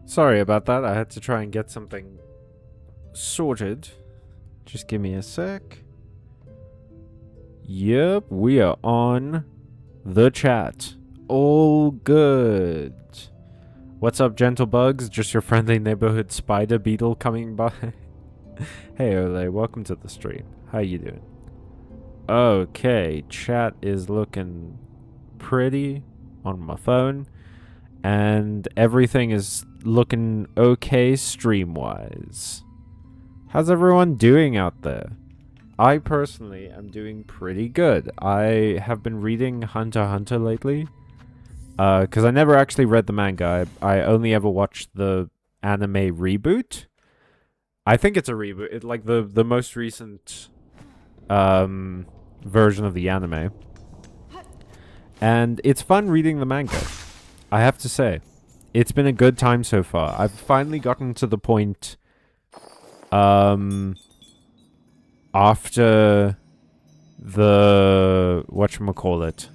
Sorry about that. I had to try and get something sorted. Just give me a sec. Yep, we are on the chat. All good. What's up, gentle bugs? Just your friendly neighborhood spider beetle coming by. Hey, Ole, welcome to the stream. How you doing? Okay, chat is looking pretty on my phone. And everything is looking okay stream-wise. How's everyone doing out there? I personally am doing pretty good. I have been reading Hunter x Hunter lately. Because I never actually read the manga. I only ever watched the anime reboot. I think it's a reboot. It's like the most recent version of the anime. And it's fun reading the manga. I have to say, it's been a good time so far. I've finally gotten to the point, after the, whatchamacallit,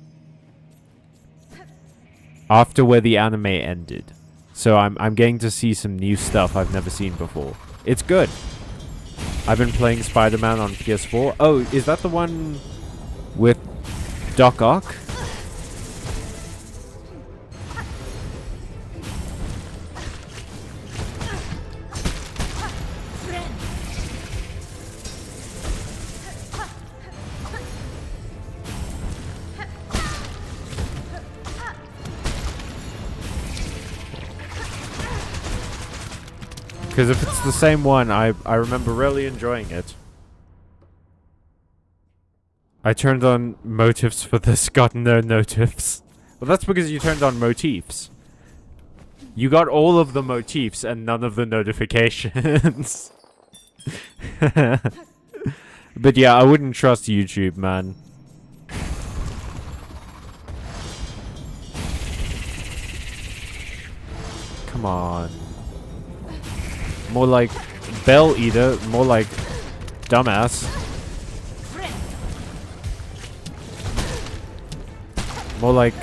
after where the anime ended. So I'm getting to see some new stuff I've never seen before. It's good. I've been playing Spider-Man on PS4. Oh, is that the one with Doc Ock? Because if it's the same one, I remember really enjoying it. I turned on motifs for this, got no notifs. Well, that's because you turned on motifs. You got all of the motifs and none of the notifications. But yeah, I wouldn't trust YouTube, man. Come on. More like Bell Eater, more like dumbass. More like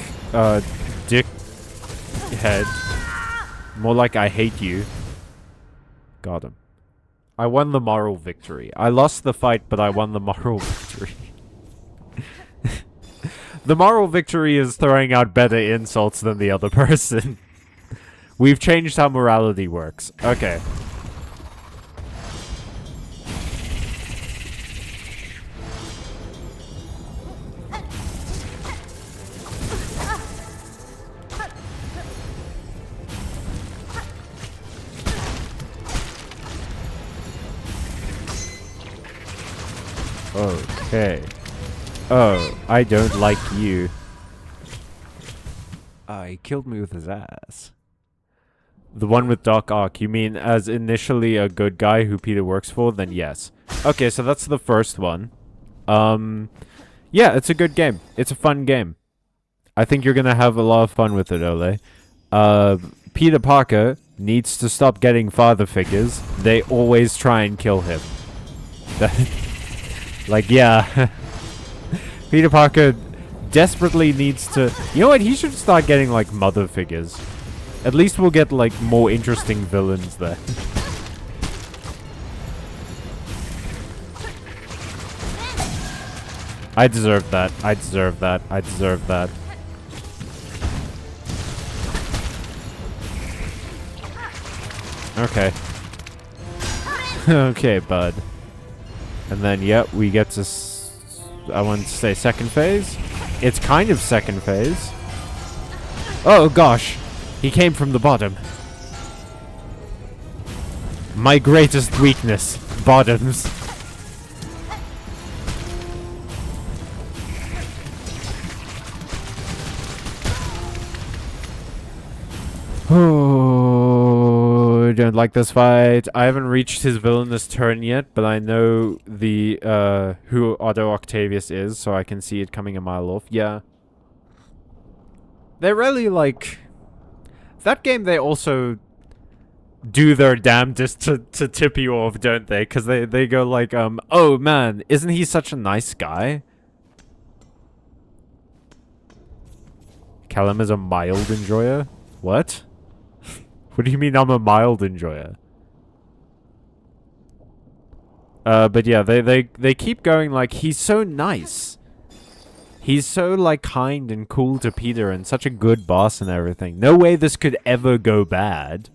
dick head. More like I hate you. Got him. I won the moral victory. I lost the fight, but I won the moral victory. The moral victory is throwing out better insults than the other person. We've changed how morality works. Okay. Okay. Oh, I don't like you. He killed me with his ass. The one with Doc Ock, you mean as initially a good guy who Peter works for? Then yes. Okay, so that's the first one. Yeah, it's a good game. It's a fun game. I think you're gonna have a lot of fun with it, Ole. Peter Parker needs to stop getting father figures. They always try and kill him. Like, yeah. Peter Parker desperately needs to... You know what? He should start getting, like, mother figures. At least we'll get, like, more interesting villains there. I deserve that. I deserve that. I deserve that. Okay. Okay, bud. And then, yep, we get to... I want to say second phase. It's kind of second phase. Oh, gosh. He came from the bottom. My greatest weakness. Bottoms. Oh, I don't like this fight. I haven't reached his villainous turn yet, but I know the who Otto Octavius is, so I can see it coming a mile off. Yeah. They're really like... That game, they also do their damnedest to tip you off, don't they? Because they go like, oh man, isn't he such a nice guy? Callum is a mild enjoyer? What? What do you mean I'm a mild enjoyer? But yeah, they keep going like, he's so nice. He's so, like, kind and cool to Peter and such a good boss and everything. No way this could ever go bad.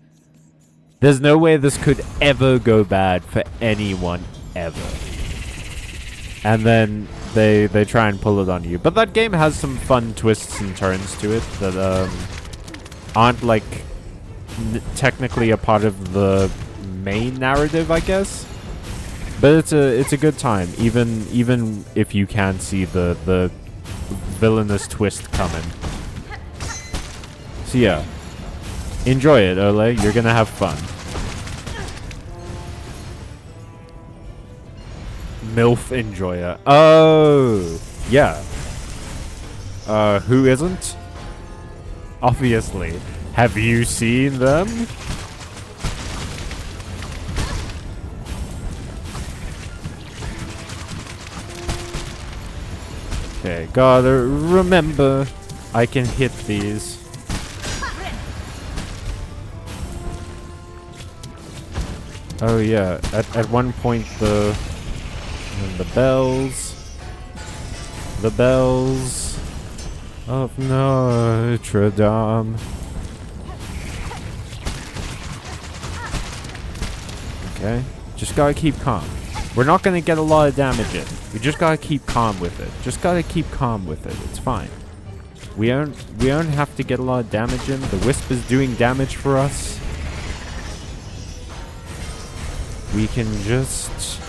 There's no way this could ever go bad for anyone, ever. And then they try and pull it on you. But that game has some fun twists and turns to it that, aren't, like, technically a part of the main narrative, I guess. But it's a good time, even if you can't see the villainous twist coming. So yeah, enjoy it, Ole. You're gonna have fun. MILF enjoyer. Oh, yeah. Who isn't? Obviously. Have you seen them? Okay, gotta remember I can hit these. Oh yeah, at one point the bells of Notre Dame. Okay, just gotta keep calm. We're not gonna get a lot of damage in. We just gotta keep calm with it. Just gotta keep calm with it. It's fine. We don't have to get a lot of damage in. The Wisp is doing damage for us. We can just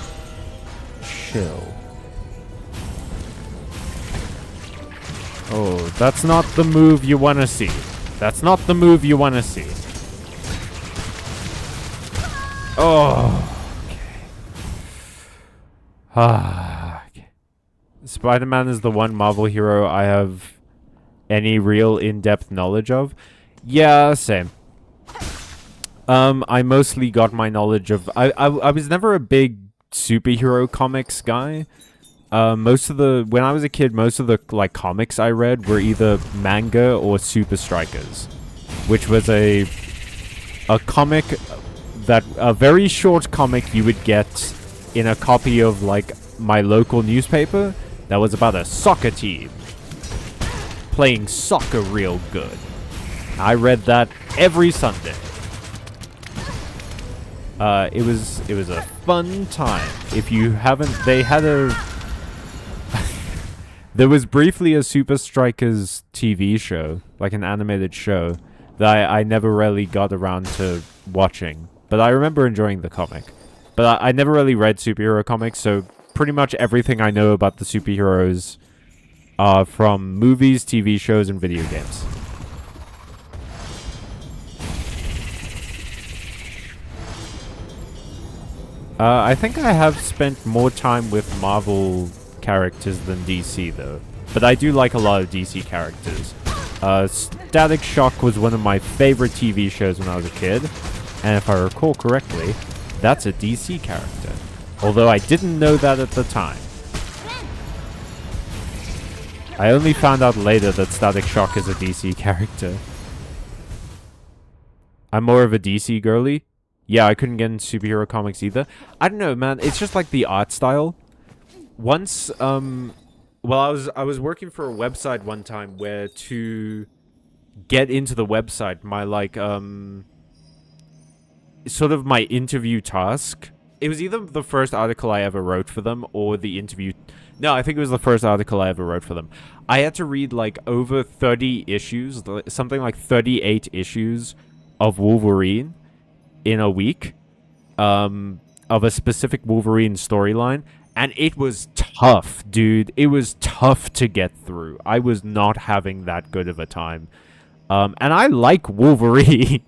chill. Oh, that's not the move you wanna see. That's not the move you wanna see. Oh. Okay. Spider-Man is the one Marvel hero I have any real in-depth knowledge of. Yeah, same. I mostly got my knowledge of... I was never a big superhero comics guy. When I was a kid, most of the, like, comics I read were either manga or Super Strikers. Which was a comic that... A very short comic you would get in a copy of, like, my local newspaper that was about a soccer team playing soccer real good. I read that every Sunday. It was a fun time. If you haven't, they had a there was briefly a Super Strikers TV show, like an animated show, that I never really got around to watching, but I remember enjoying the comic. But I never really read superhero comics, so pretty much everything I know about the superheroes are from movies, TV shows, and video games. I think I have spent more time with Marvel characters than DC, though. But I do like a lot of DC characters. Static Shock was one of my favorite TV shows when I was a kid. And if I recall correctly, that's a DC character. Although I didn't know that at the time. I only found out later that Static Shock is a DC character. I'm more of a DC girly. Yeah, I couldn't get into superhero comics either. I don't know, man. It's just like the art style. Once, well, I was working for a website one time where to get into the website, my, like, sort of my interview task. It was either the first article I ever wrote for them or the interview... No, I think it was the first article I ever wrote for them. I had to read, like, over 30 issues, something like 38 issues of Wolverine in a week, of a specific Wolverine storyline, and it was tough, dude. It was tough to get through. I was not having that good of a time. And I like Wolverine.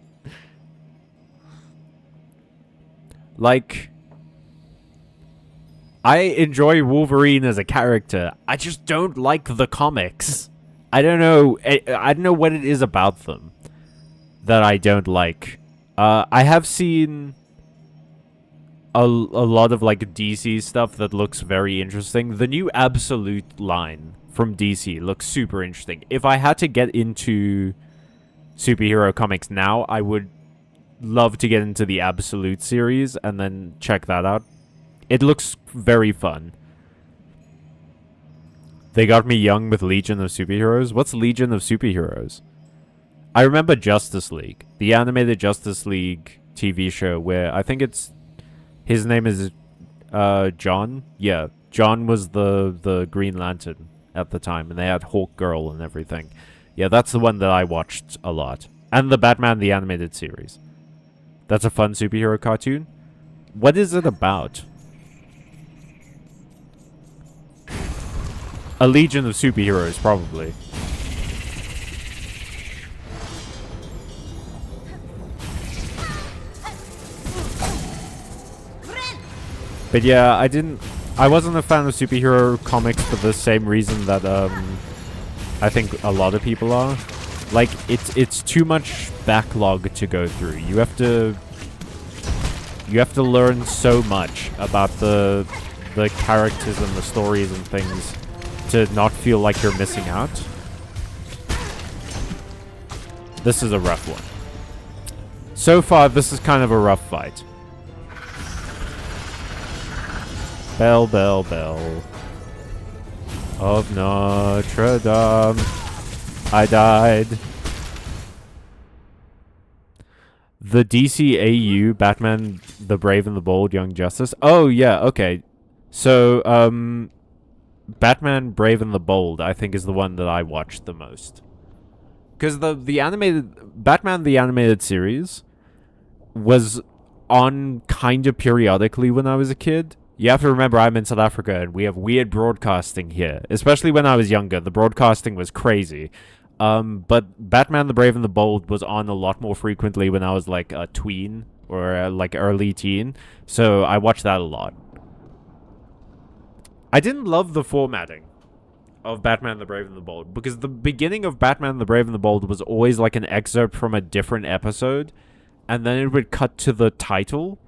Like, I enjoy Wolverine as a character. I just don't like the comics. I don't know. I don't know what it is about them that I don't like. I have seen a lot of, like, DC stuff that looks very interesting. The new Absolute line from DC looks super interesting. If I had to get into superhero comics now, I would love to get into the Absolute series and then check that out. It looks very fun. They got me young with Legion of Superheroes. What's Legion of Superheroes? I remember Justice League, the animated Justice League TV show where I think it's... His name is John? Yeah, John was the Green Lantern at the time, and they had Hawk Girl and everything. Yeah, that's the one that I watched a lot. And the Batman the Animated Series. That's a fun superhero cartoon. What is it about? A Legion of Superheroes, probably. But yeah, I wasn't a fan of superhero comics for the same reason that I think a lot of people are. Like, it's too much backlog to go through. You have to learn so much about the characters and the stories and things to not feel like you're missing out. This is a rough one. So far, this is kind of a rough fight. Bell, bell, bell of Notre Dame, I died. The DCAU, Batman, the Brave and the Bold, Young Justice. Oh, yeah, okay. So, Batman, Brave and the Bold, I think is the one that I watched the most. Because the animated... Batman, the animated series was on kind of periodically when I was a kid. You have to remember I'm in South Africa and we have weird broadcasting here. Especially when I was younger. The broadcasting was crazy. But Batman the Brave and the Bold was on a lot more frequently when I was like a tween or like early teen. So I watched that a lot. I didn't love the formatting of Batman the Brave and the Bold because the beginning of Batman the Brave and the Bold was always like an excerpt from a different episode and then it would cut to the title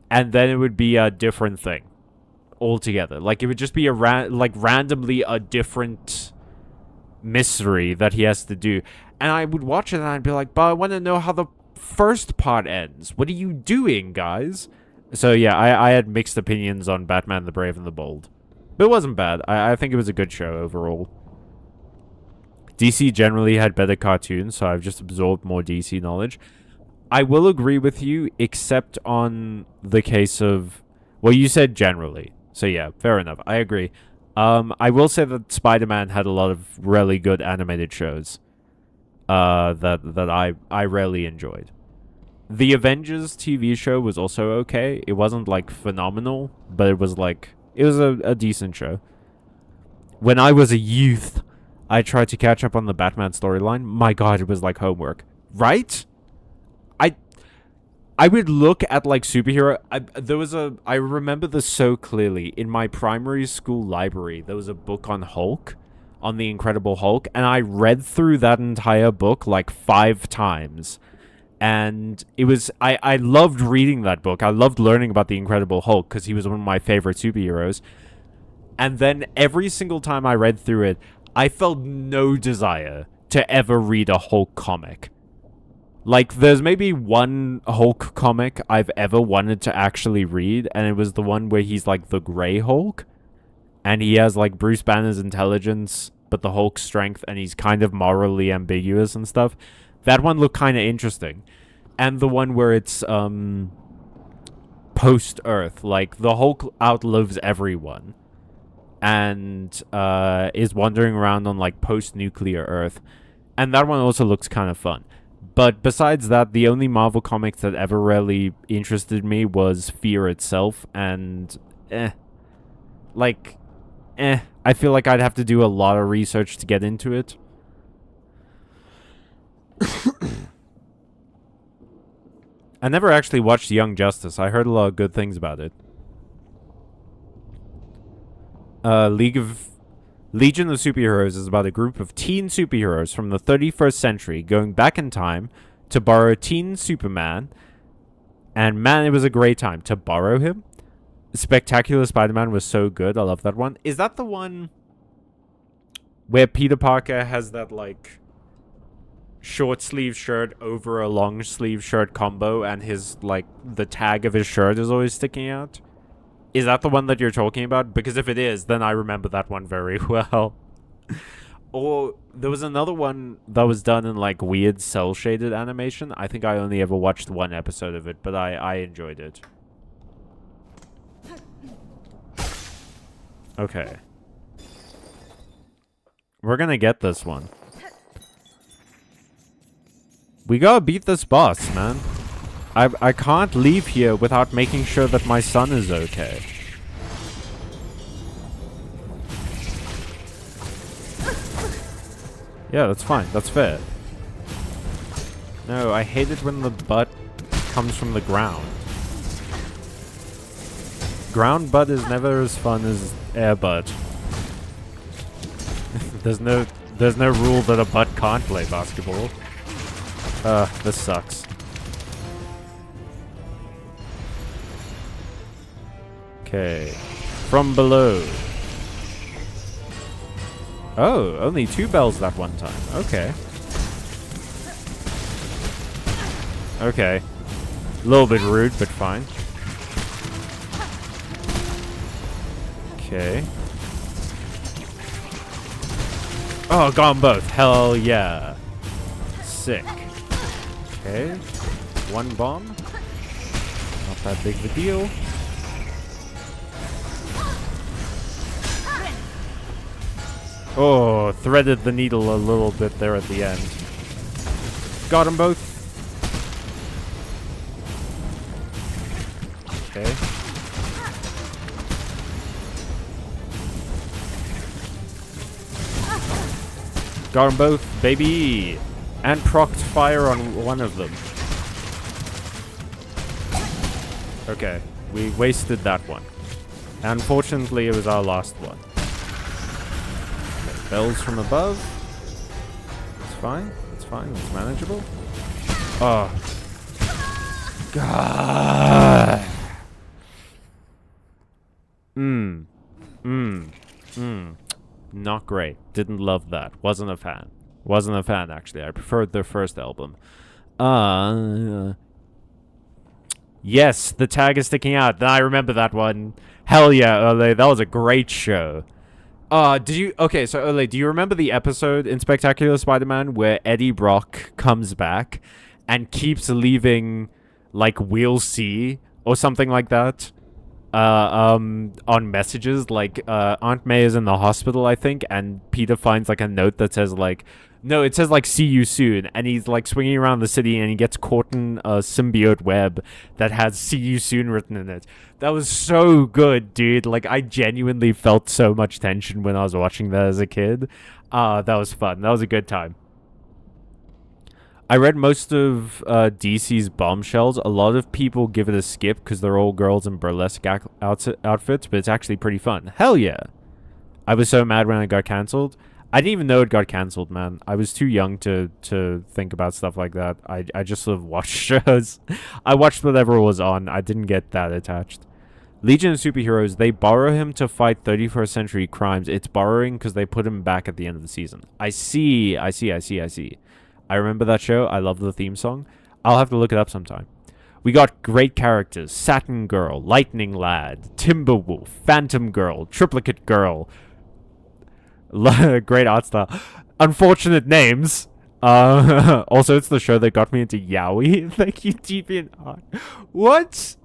and then it would be a different thing altogether. Like it would just be randomly a different mystery that he has to do. And I would watch it and I'd be like, but I want to know how the first part ends. What are you doing, guys? So yeah, I had mixed opinions on Batman the Brave and the Bold. But it wasn't bad. I think it was a good show overall. DC generally had better cartoons, so I've just absorbed more DC knowledge. I will agree with you, except on the case of... Well, you said generally. So yeah, fair enough. I agree. I will say that Spider-Man had a lot of really good animated shows that I rarely enjoyed. The Avengers TV show was also okay. It wasn't, like, phenomenal, but it was, like... It was a decent show. When I was a youth, I tried to catch up on the Batman storyline. My god, it was like homework. Right? I would look at, like, superhero... I remember this so clearly. In my primary school library, there was a book on Hulk, on the Incredible Hulk, and I read through that entire book, like, 5 times. And it was... I loved reading that book. I loved learning about the Incredible Hulk, because he was one of my favorite superheroes. And then every single time I read through it, I felt no desire to ever read a Hulk comic. Like, there's maybe one Hulk comic I've ever wanted to actually read, and it was the one where he's, like, the Grey Hulk, and he has, like, Bruce Banner's intelligence, but the Hulk's strength, and he's kind of morally ambiguous and stuff. That one looked kind of interesting. And the one where it's, post-Earth, like, the Hulk outlives everyone, and, is wandering around on, like, post-nuclear Earth, and that one also looks kind of fun. But besides that, the only Marvel comics that ever really interested me was Fear itself, and I feel like I'd have to do a lot of research to get into it. I never actually watched Young Justice. I heard a lot of good things about it. Legion of Superheroes is about a group of teen superheroes from the 31st century going back in time to borrow teen Superman. And man, it was a great time to borrow him. Spectacular Spider-Man was so good. I love that one. Is that the one where Peter Parker has that, like, short sleeve shirt over a long sleeve shirt combo, and his, like, the tag of his shirt is always sticking out? Is that the one that you're talking about? Because if it is, then I remember that one very well. Or there was another one that was done in, like, weird cel-shaded animation. I think I only ever watched one episode of it, but I enjoyed it. Okay. We're gonna get this one. We gotta beat this boss, man. I can't leave here without making sure that my son is okay. Yeah, that's fine. That's fair. No, I hate it when the butt comes from the ground. Ground butt is never as fun as air butt. There's no rule that a butt can't play basketball. This sucks. Okay. From below. Oh, only 2 bells that one time. Okay. Okay. A little bit rude, but fine. Okay. Oh, got 'em both. Hell yeah. Sick. Okay. 1 bomb. Not that big of a deal. Oh, threaded the needle a little bit there at the end. Got 'em both. Okay. Got 'em both, baby! And procced fire on one of them. Okay, we wasted that one. Unfortunately, it was our last one. Okay, bells from above. It's fine, it's fine, it's manageable. Oh. God! Not great. Didn't love that. Wasn't a fan. Wasn't a fan, actually. I preferred their first album. Yes, the tag is sticking out. I remember that one. Hell yeah, Ole. That was a great show. Okay, so Ole, do you remember the episode in Spectacular Spider-Man where Eddie Brock comes back and keeps leaving, like, we'll see or something like that? On messages, like, Aunt May is in the hospital, I think, and Peter finds, like, a note that says, like, no, it says, like, see you soon, and he's, like, swinging around the city, and he gets caught in a symbiote web that has see you soon written in it. That was so good, dude. Like, I genuinely felt so much tension when I was watching that as a kid. That was fun. That was a good time. I read most of DC's Bombshells. A lot of people give it a skip because they're all girls in burlesque outfits, but it's actually pretty fun. Hell yeah. I was so mad when it got cancelled. I didn't even know it got cancelled, man. I was too young to think about stuff like that. I just sort of watched shows. I watched whatever was on. I didn't get that attached. Legion of Superheroes, they borrow him to fight 31st century crimes. It's borrowing because they put him back at the end of the season. I see. I remember that show. I love the theme song. I'll have to look it up sometime. We got great characters. Satin Girl, Lightning Lad, Timberwolf, Phantom Girl, Triplicate Girl. Great art style. Unfortunate names. Also, it's the show that got me into yaoi. Thank you, DeviantArt. What?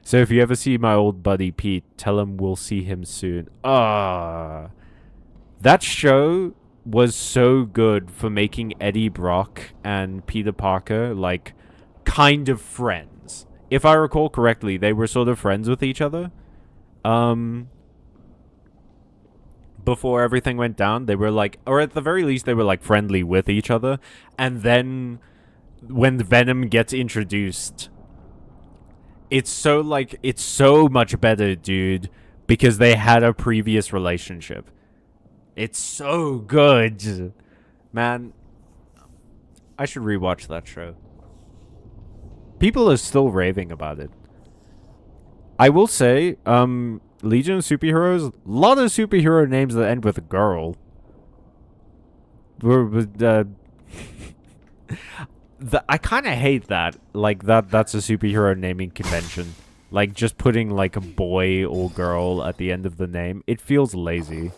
So if you ever see my old buddy Pete, tell him we'll see him soon. That show was so good for making Eddie Brock and Peter Parker, like, kind of friends. If I recall correctly, they were sort of friends with each other. Before everything went down, they were like, or at the very least, they were like friendly with each other. And then when Venom gets introduced, it's so much better, dude, because they had a previous relationship. It's so good. Man, I should rewatch that show. People are still raving about it. I will say, Legion of Superheroes, a lot of superhero names that end with a girl. I kind of hate that. Like, that's a superhero naming convention. Like, just putting, like, a boy or girl at the end of the name. It feels lazy.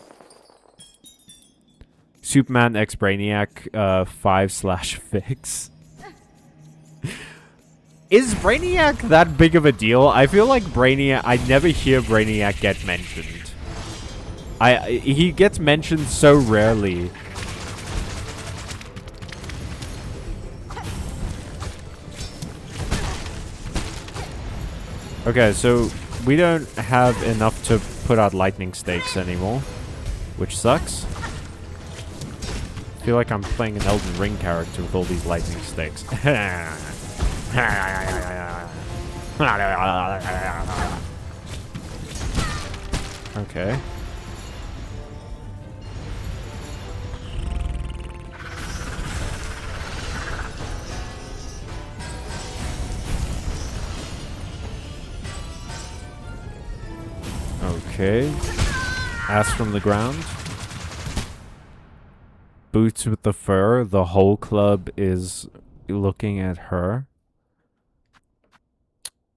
Superman X Brainiac 5/fix. Is Brainiac that big of a deal? I feel like Brainiac... I never hear Brainiac get mentioned. He gets mentioned so rarely. Okay, so we don't have enough to put out lightning stakes anymore, which sucks. I feel like I'm playing an Elden Ring character with all these lightning stakes. Okay. Okay. Ass from the ground. Boots with the fur. The whole club is looking at her.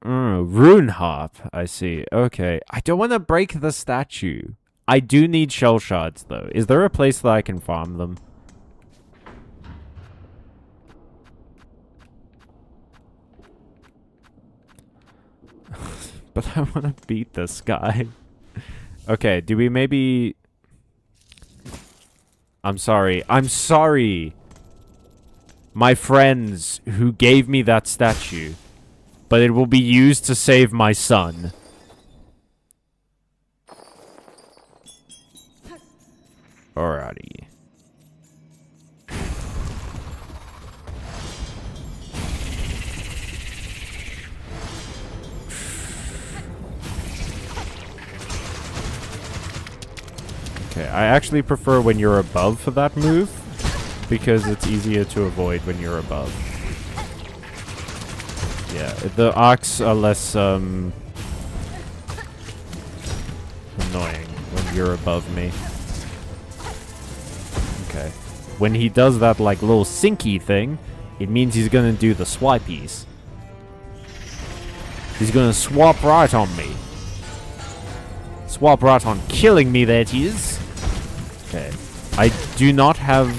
Rune harp. I see. Okay. I don't want to break the statue. I do need shell shards, though. Is there a place that I can farm them? But I want to beat this guy. Okay, do we maybe... I'm sorry. I'm sorry. My friends who gave me that statue. But it will be used to save my son. Alrighty. Okay, I actually prefer when you're above for that move, because it's easier to avoid when you're above. Yeah, the arcs are less annoying when you're above me. Okay. When he does that like little sinky thing, it means he's gonna do the swipies. He's gonna swap right on me. Swap right on killing me, that is. Okay. I do not have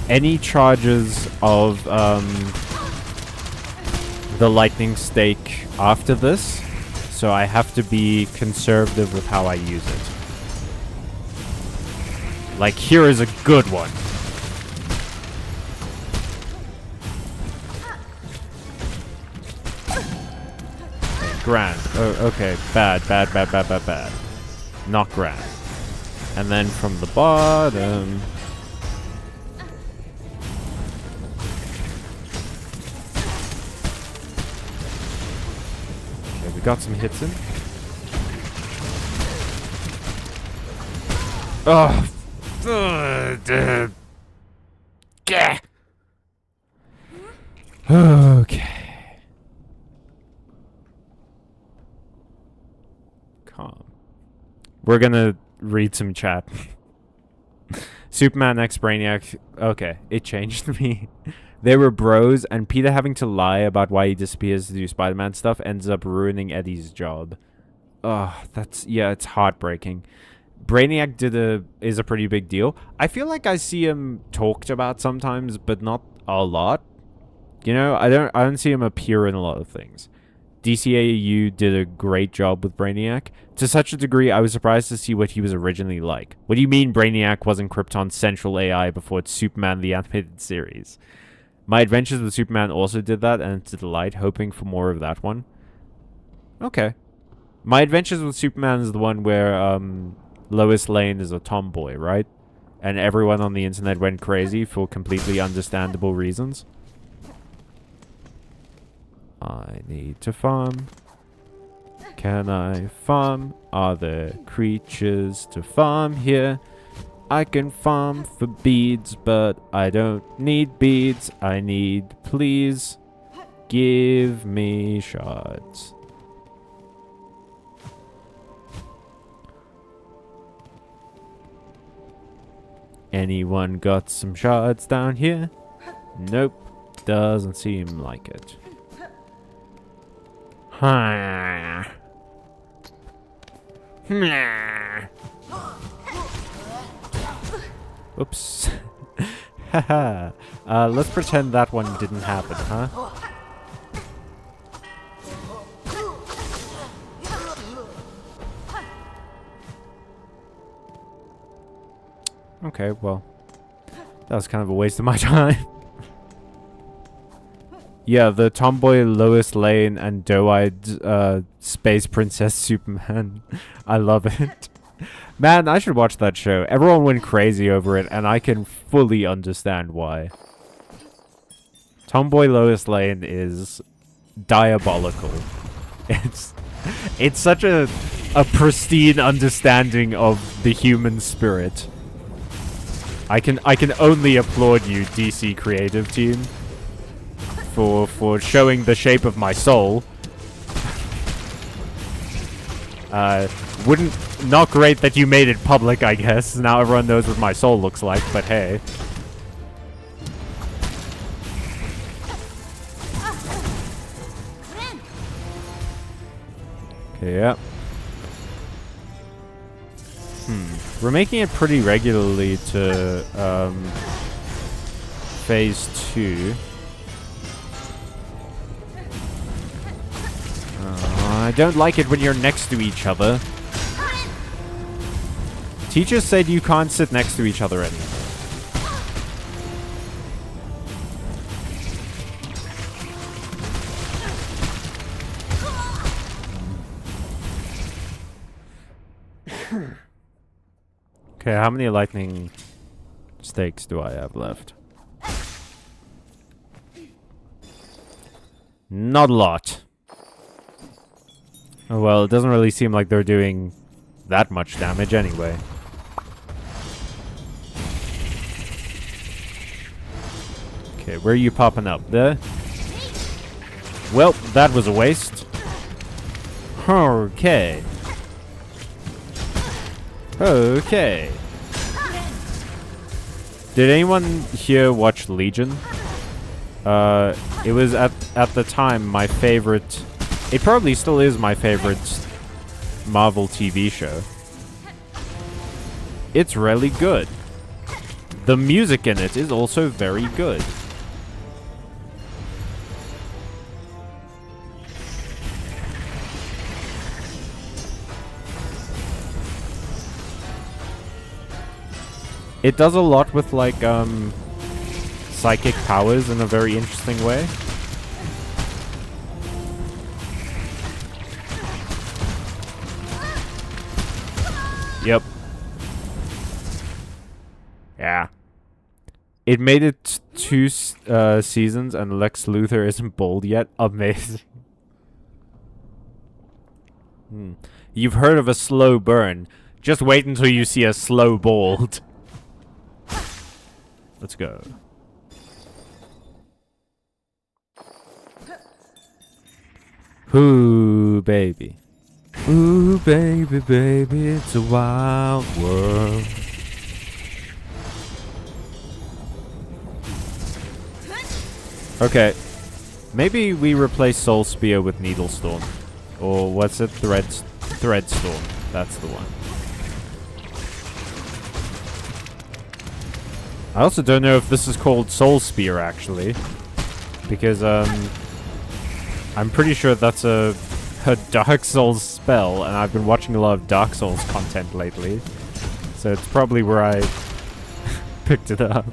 any charges of the lightning stake after this, so I have to be conservative with how I use it. Like, here is a good one. Okay, grand. Oh, okay, bad. Not grand. And then from the bottom... Okay, we got some hits in. Oh! Okay. Calm. We're gonna read some chat. Superman X Brainiac. Okay, it changed me. They were bros, and Peter having to lie about why he disappears to do Spider-Man stuff ends up ruining Eddie's job. Ugh, that's... yeah, it's heartbreaking. Brainiac is a pretty big deal. I feel like I see him talked about sometimes, but not a lot. You know, I don't see him appear in a lot of things. DCAU did a great job with Brainiac. To such a degree, I was surprised to see what he was originally like. What do you mean Brainiac wasn't Krypton's central AI before it's Superman the Animated Series? My Adventures with Superman also did that, and it's a delight, hoping for more of that one. Okay. My Adventures with Superman is the one where Lois Lane is a tomboy, right? And everyone on the internet went crazy for completely understandable reasons. I need to farm. Can I farm? Are there creatures to farm here? I can farm for beads, but I don't need beads. I need, please, give me shards. Anyone got some shards down here? Nope. Doesn't seem like it. Oops. Haha. Let's pretend that one didn't happen, huh? Okay, well. That was kind of a waste of my time. Yeah, the tomboy Lois Lane and doe-eyed space princess Superman. I love it. Man, I should watch that show. Everyone went crazy over it, and I can fully understand why. Tomboy Lois Lane is diabolical. It's such a pristine understanding of the human spirit. I can only applaud you, DC creative team, for showing the shape of my soul. Not great that you made it public, I guess. Now everyone knows what my soul looks like, but hey. Okay, yeah. We're making it pretty regularly to, phase 2. I don't like it when you're next to each other. Teachers said you can't sit next to each other anymore. Okay, how many lightning stakes do I have left? Not a lot. Oh well, it doesn't really seem like they're doing that much damage anyway. Okay, where are you popping up? There? Well, that was a waste. Okay. Okay. Did anyone here watch Legion? It was at the time my favorite... It probably still is my favorite Marvel TV show. It's really good. The music in it is also very good. It does a lot with, like, psychic powers in a very interesting way. Yep. Yeah. It made it 2 seasons and Lex Luthor isn't bald yet. Amazing. You've heard of a slow burn. Just wait until you see a slow bald. Let's go. Ooh, baby. Ooh, baby, baby, it's a wild world. Okay. Maybe we replace Soul Spear with Needle Storm. Or what's it? Thread Storm. That's the one. I also don't know if this is called Soul Spear, actually. Because, I'm pretty sure that's a Dark Souls spell, and I've been watching a lot of Dark Souls content lately. So it's probably where I picked it up.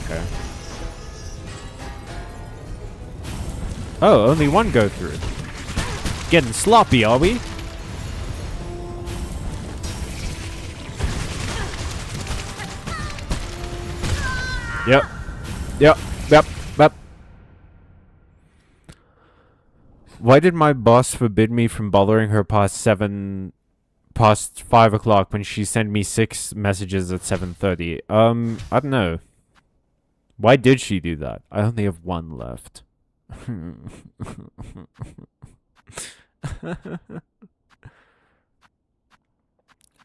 Okay. Oh, only one go through. Getting sloppy, are we? Yep. Yep. Yep. Yep. Why did my boss forbid me from bothering her past 5 o'clock when she sent me 6 messages at 7:30? I don't know. Why did she do that? I only have 1 left.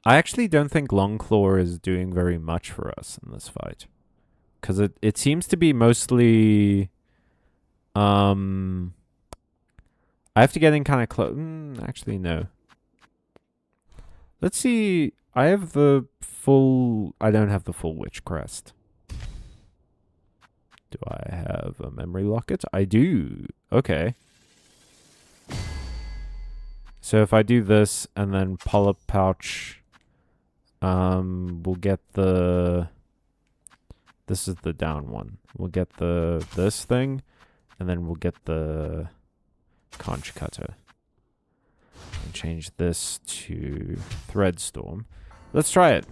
I actually don't think Longclaw is doing very much for us in this fight. Because it seems to be mostly... I have to get in kind of close. Actually, no. Let's see. I have the full... I don't have the full Witch Crest. Do I have a memory locket? I do. Okay. So if I do this and then polyp pouch, we'll get the... This is the down one. We'll get this thing, and then we'll get the conch cutter. And change this to Threadstorm. Let's try it.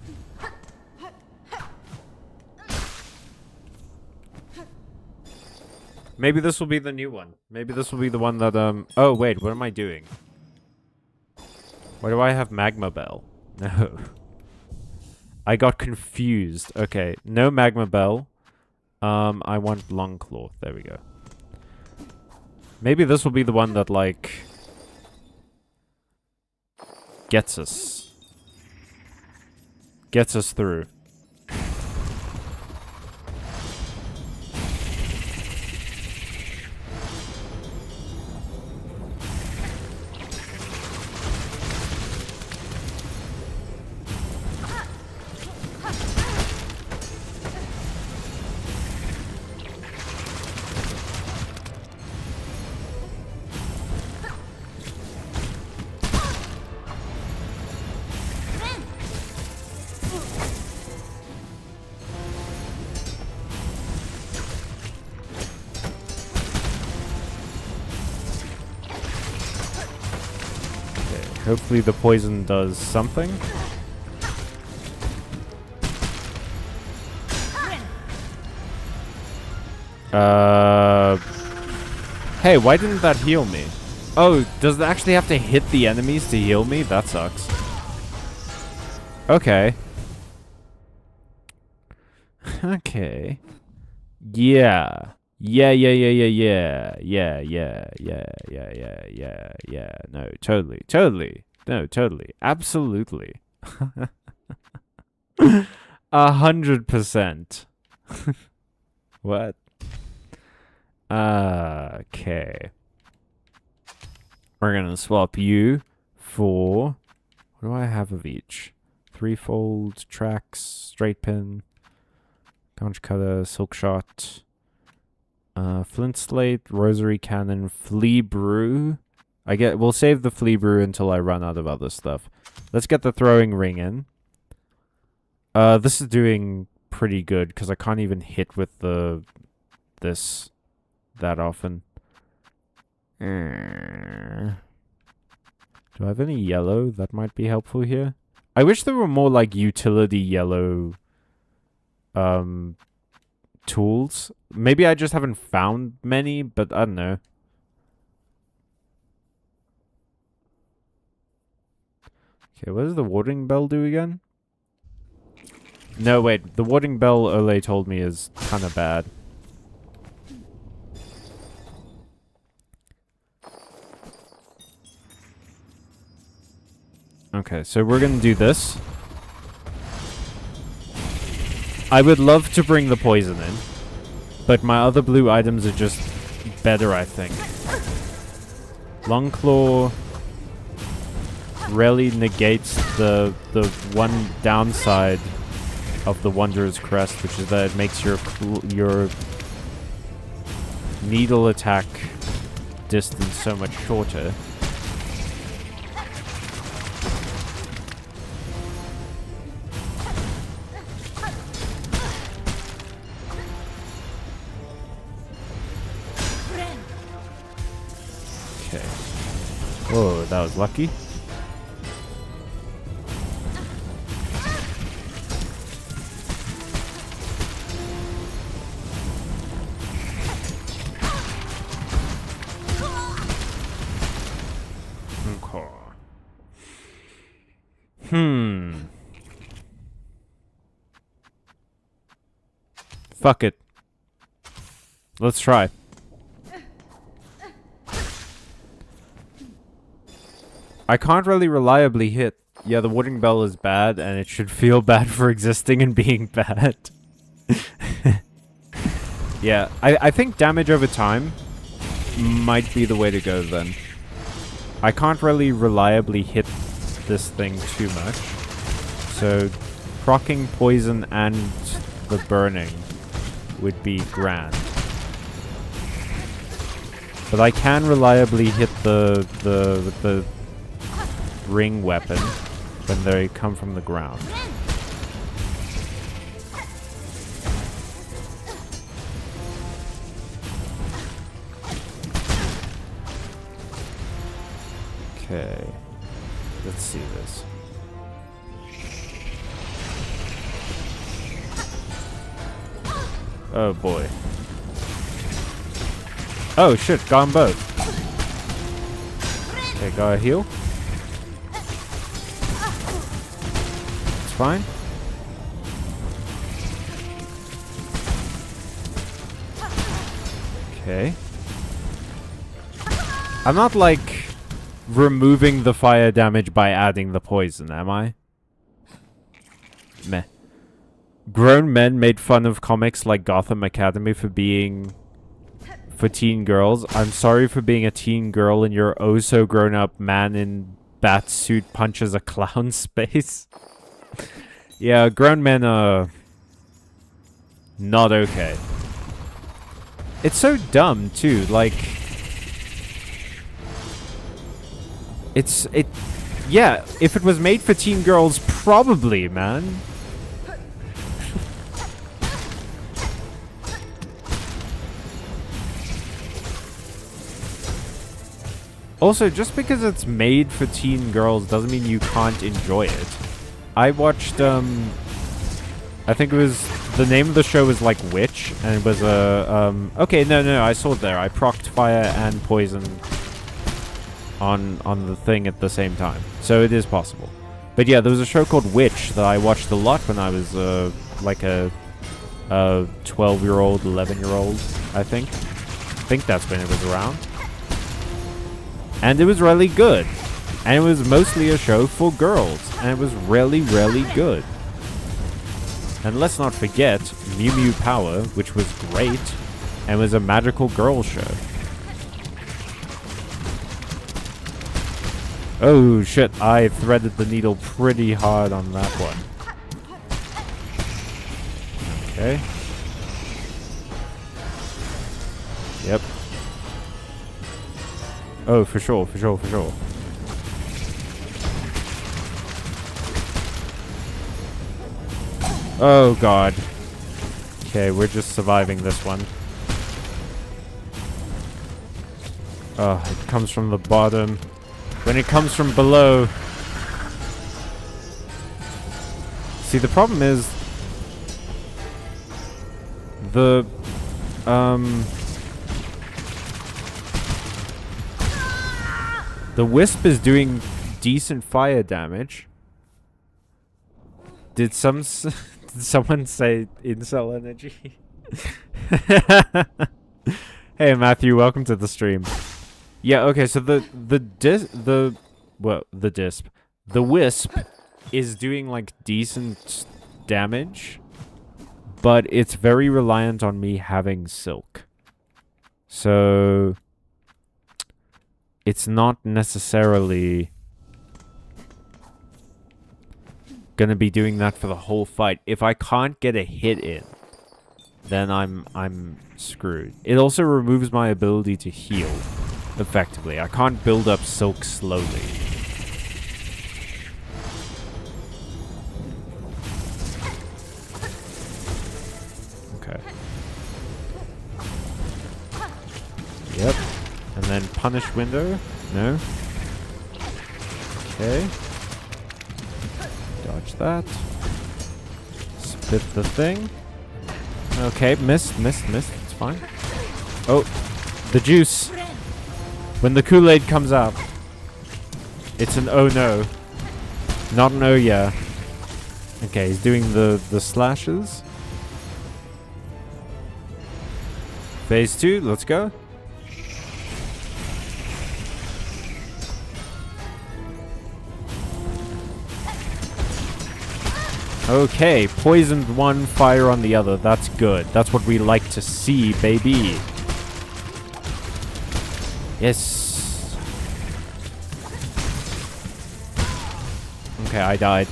Maybe this will be the new one. Maybe this will be the one that, Oh, wait, what am I doing? Why do I have Magma Bell? No. I got confused. Okay, no Magma Bell. I want Longclaw. There we go. Maybe this will be the one that, like... Gets us. Gets us through. Hopefully the poison does something. Hey, why didn't that heal me? Oh, does it actually have to hit the enemies to heal me? That sucks. Okay. Okay. Yeah. Yeah. No, totally. No, totally. Absolutely. 100%. What? Okay. We're gonna swap you for... What do I have of each? Threefold, tracks, straight pin, conch cutter, silk shot... Flint Slate, Rosary Cannon, Flea Brew. We'll save the Flea Brew until I run out of other stuff. Let's get the Throwing Ring in. This is doing pretty good because I can't even hit with this that often. Do I have any yellow that might be helpful here? I wish there were more like utility yellow tools. Maybe I just haven't found many, but I don't know. Okay, what does the warding bell do again? No, wait. The warding bell Ole told me is kind of bad. Okay, so we're gonna do this. I would love to bring the poison in, but my other blue items are just better, I think. Longclaw really negates the one downside of the Wanderer's Crest, which is that it makes your needle attack distance so much shorter. Whoa, that was lucky. Fuck it. Let's try. I can't really reliably hit Yeah, the wooden bell is bad, and it should feel bad for existing and being bad. Yeah, I think damage over time might be the way to go then. I can't really reliably hit this thing too much. So, proccing poison and the burning would be grand. But I can reliably hit the ring weapon when they come from the ground. Okay. Let's see this. Oh boy. Oh shit, got them both. Okay, got a heal. It's fine. Okay. I'm not like removing the fire damage by adding the poison, am I? Meh. Grown men made fun of comics like Gotham Academy for being for teen girls. I'm sorry for being a teen girl and your oh so grown up man in bat suit punches a clown's space. Yeah, grown men are not okay. It's so dumb too, like yeah, if it was made for teen girls, probably, man. Also, just because it's made for teen girls doesn't mean you can't enjoy it. I watched, I think it was, the name of the show was like Witch, and it was a, okay, no, I saw it there. I procced fire and poison on the thing at the same time. So it is possible. But yeah, there was a show called Witch that I watched a lot when I was, like a 12-year-old, 11-year-old, I think. I think that's when it was around. And it was really good. And it was mostly a show for girls. And it was really, really good. And let's not forget Mew Mew Power, which was great. And was a magical girl show. Oh shit, I threaded the needle pretty hard on that one. Okay. Yep. Oh, for sure. Oh god. Okay, we're just surviving this one. Oh, it comes from the bottom. When it comes from below... See, the problem is... The wisp is doing decent fire damage. Did someone say incel energy? Hey Matthew, welcome to the stream. Yeah, okay, so the wisp is doing like decent damage, but it's very reliant on me having silk. So it's not necessarily gonna be doing that for the whole fight. If I can't get a hit in, then I'm screwed. It also removes my ability to heal effectively. I can't build up silk slowly. Okay. Yep. And then punish window. No. Okay. Dodge that. Spit the thing. Okay, missed. It's fine. Oh, the juice. When the Kool-Aid comes out, it's an oh no. Not an oh yeah. Okay, he's doing the slashes. Phase 2, let's go. Okay, poisoned one, fire on the other. That's good. That's what we like to see, baby. Yes. Okay, I died.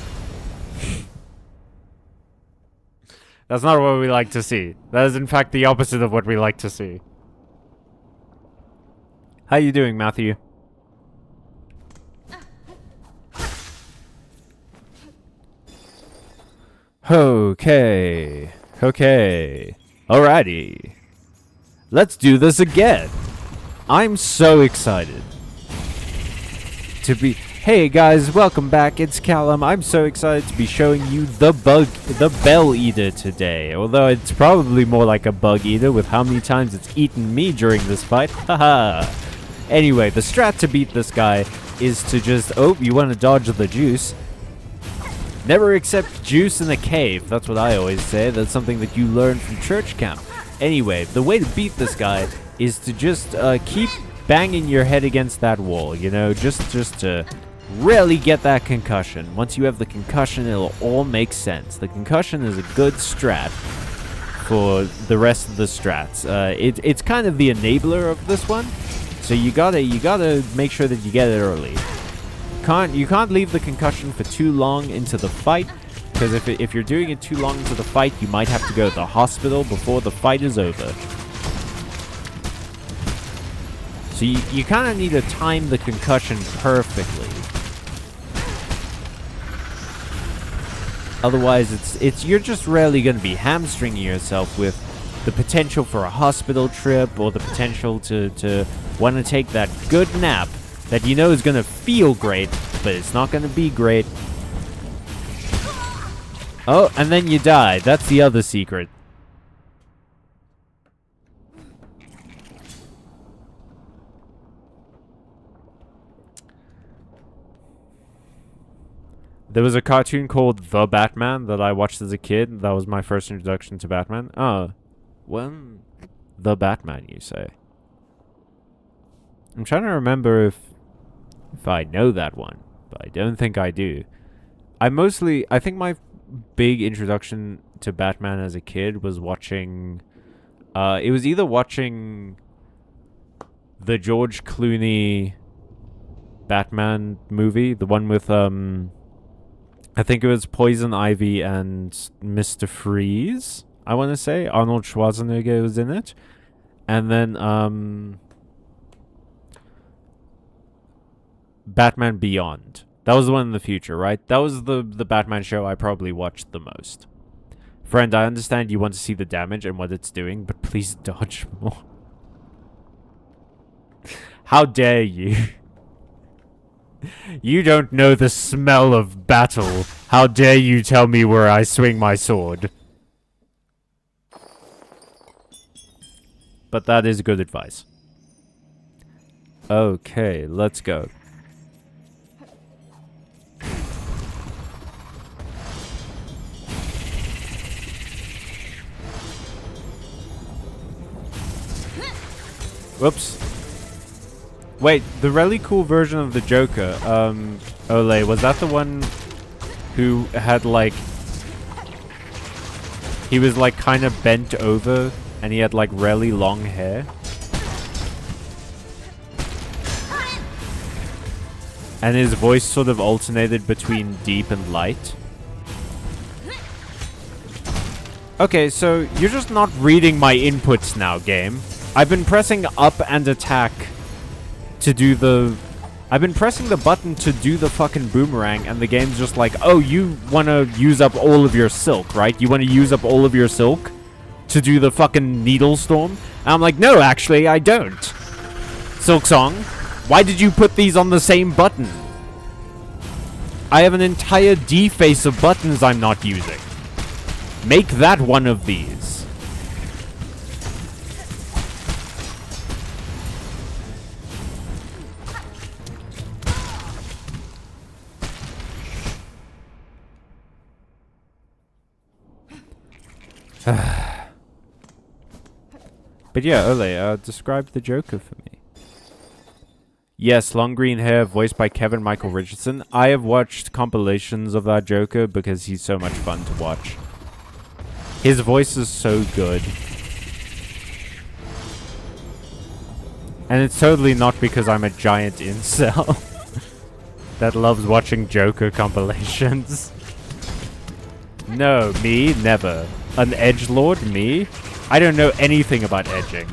That's not what we like to see. That is, in fact, the opposite of what we like to see. How you doing, Matthew? Okay. Okay. Alrighty. Let's do this again. I'm so excited to be... Hey guys, welcome back. It's Callum. I'm so excited to be showing you the Bell Eater today. Although it's probably more like a bug eater with how many times it's eaten me during this fight. Haha. Anyway, the strat to beat this guy is to just... Oh, you want to dodge the juice. Never accept juice in a cave. That's what I always say. That's something that you learn from church camp. Anyway, the way to beat this guy is to just keep banging your head against that wall, you know, just to really get that concussion. Once you have the concussion, it'll all make sense. The concussion is a good strat for the rest of the strats. It's kind of the enabler of this one, so you gotta make sure that you get it early. You can't leave the concussion for too long into the fight, because if you're doing it too long into the fight, you might have to go to the hospital before the fight is over. So you kind of need to time the concussion perfectly. Otherwise, you're just rarely going to be hamstringing yourself with the potential for a hospital trip or the potential to want to take that good nap that you know is going to feel great, but it's not going to be great. Oh, and then you die. That's the other secret. There was a cartoon called The Batman that I watched as a kid. That was my first introduction to Batman. Oh, when The Batman, you say? I'm trying to remember if I know that one, but I don't think I do. I think my big introduction to Batman as a kid was watching... it was either watching the George Clooney Batman movie, the one with, I think it was Poison Ivy and Mr. Freeze, I want to say. Arnold Schwarzenegger was in it. And then, Batman Beyond. That was the one in the future, right? That was the Batman show I probably watched the most. Friend, I understand you want to see the damage and what it's doing, but please dodge more. How dare you? You don't know the smell of battle. How dare you tell me where I swing my sword? But that is good advice. Okay, let's go. Whoops. Wait, the really cool version of the Joker, Ole, was that the one who had, like... He was, like, kind of bent over, and he had, like, really long hair? And his voice sort of alternated between deep and light? Okay, so you're just not reading my inputs now, game. I've been pressing up and attack to do the... I've been pressing the button to do the fucking boomerang, and the game's just like, oh, you want to use up all of your silk, right? You want to use up all of your silk to do the fucking needle storm? And I'm like, no, actually, I don't. Silksong, why did you put these on the same button? I have an entire D-face of buttons I'm not using. Make that one of these. But yeah, Ole, describe the Joker for me. Yes, long green hair, voiced by Kevin Michael Richardson. I have watched compilations of that Joker because he's so much fun to watch. His voice is so good. And it's totally not because I'm a giant incel that loves watching Joker compilations. No, me? Never. An edgelord? Me? I don't know anything about edging.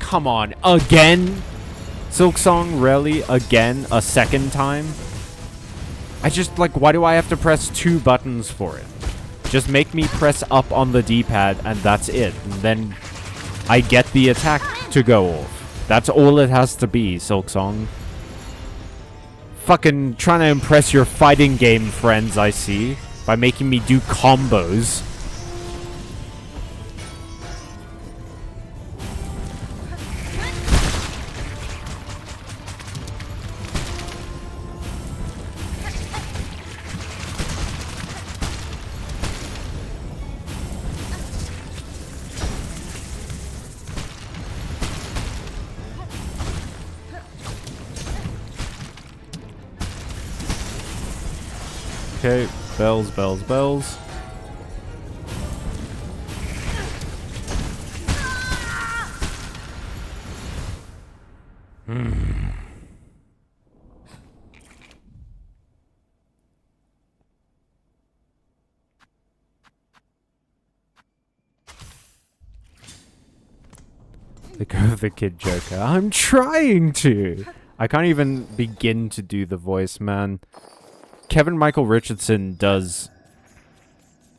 Come on, again? Silksong, really? Again? A second time? I just, like, why do I have to press 2 buttons for it? Just make me press up on the D-pad and that's it. And then I get the attack to go off. That's all it has to be, Silksong. Fucking trying to impress your fighting game friends, I see. By making me do combos. Okay, bells, bells, bells. The go of the kid Joker. I'm trying to! I can't even begin to do the voice, man. Kevin Michael Richardson does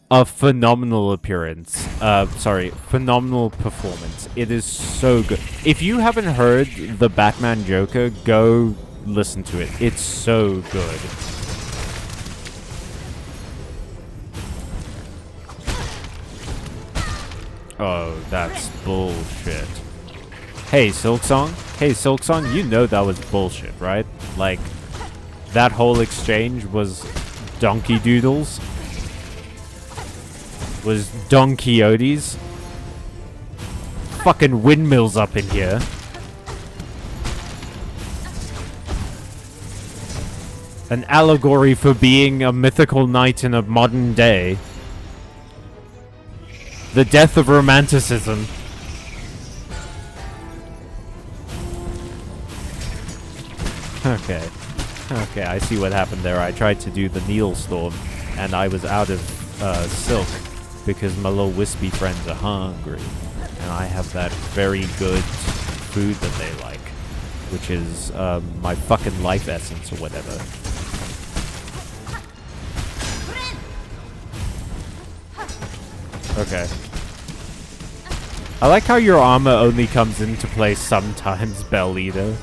a phenomenal appearance. Phenomenal performance. It is so good. If you haven't heard the Batman Joker, go listen to it. It's so good. Oh, that's bullshit. Hey, Silksong? Hey, Silksong, you know that was bullshit, right? Like, that whole exchange was donkey doodles. Was Don Quixotes. Fucking windmills up in here. An allegory for being a mythical knight in a modern day. The death of romanticism. Okay. Okay, I see what happened there. I tried to do the Needle Storm, and I was out of silk because my little wispy friends are hungry. And I have that very good food that they like, which is my fucking life essence or whatever. Okay. I like how your armor only comes into play sometimes, Bell Eater.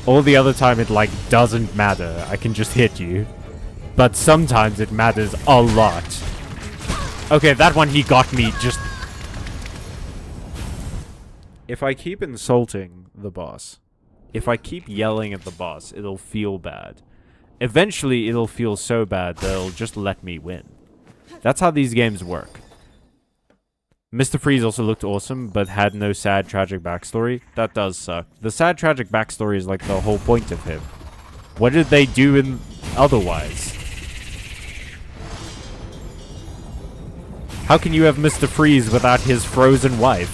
All the other time it, like, doesn't matter. I can just hit you. But sometimes it matters a lot. Okay, that one he got me just... If I keep insulting the boss, if I keep yelling at the boss, it'll feel bad. Eventually, it'll feel so bad that it'll just let me win. That's how these games work. Mr. Freeze also looked awesome, but had no sad, tragic backstory. That does suck. The sad, tragic backstory is like the whole point of him. What did they do otherwise? How can you have Mr. Freeze without his frozen wife?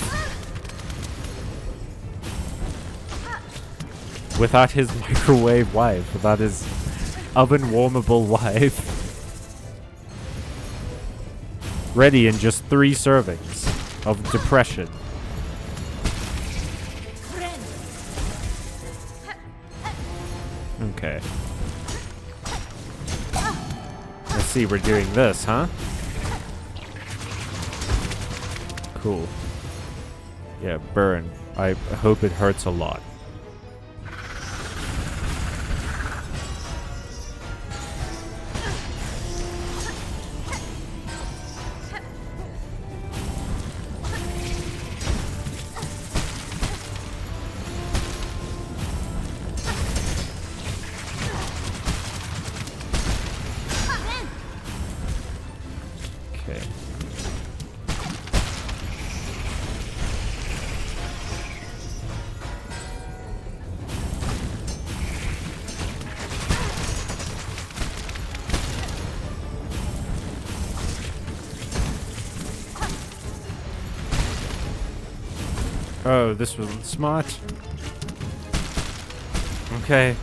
Without his microwave wife? Without his oven-warmable wife? Ready in just 3 servings of depression. Okay. Let's see, we're doing this, huh? Cool. Yeah, burn. I hope it hurts a lot. Oh, this wasn't smart. Okay.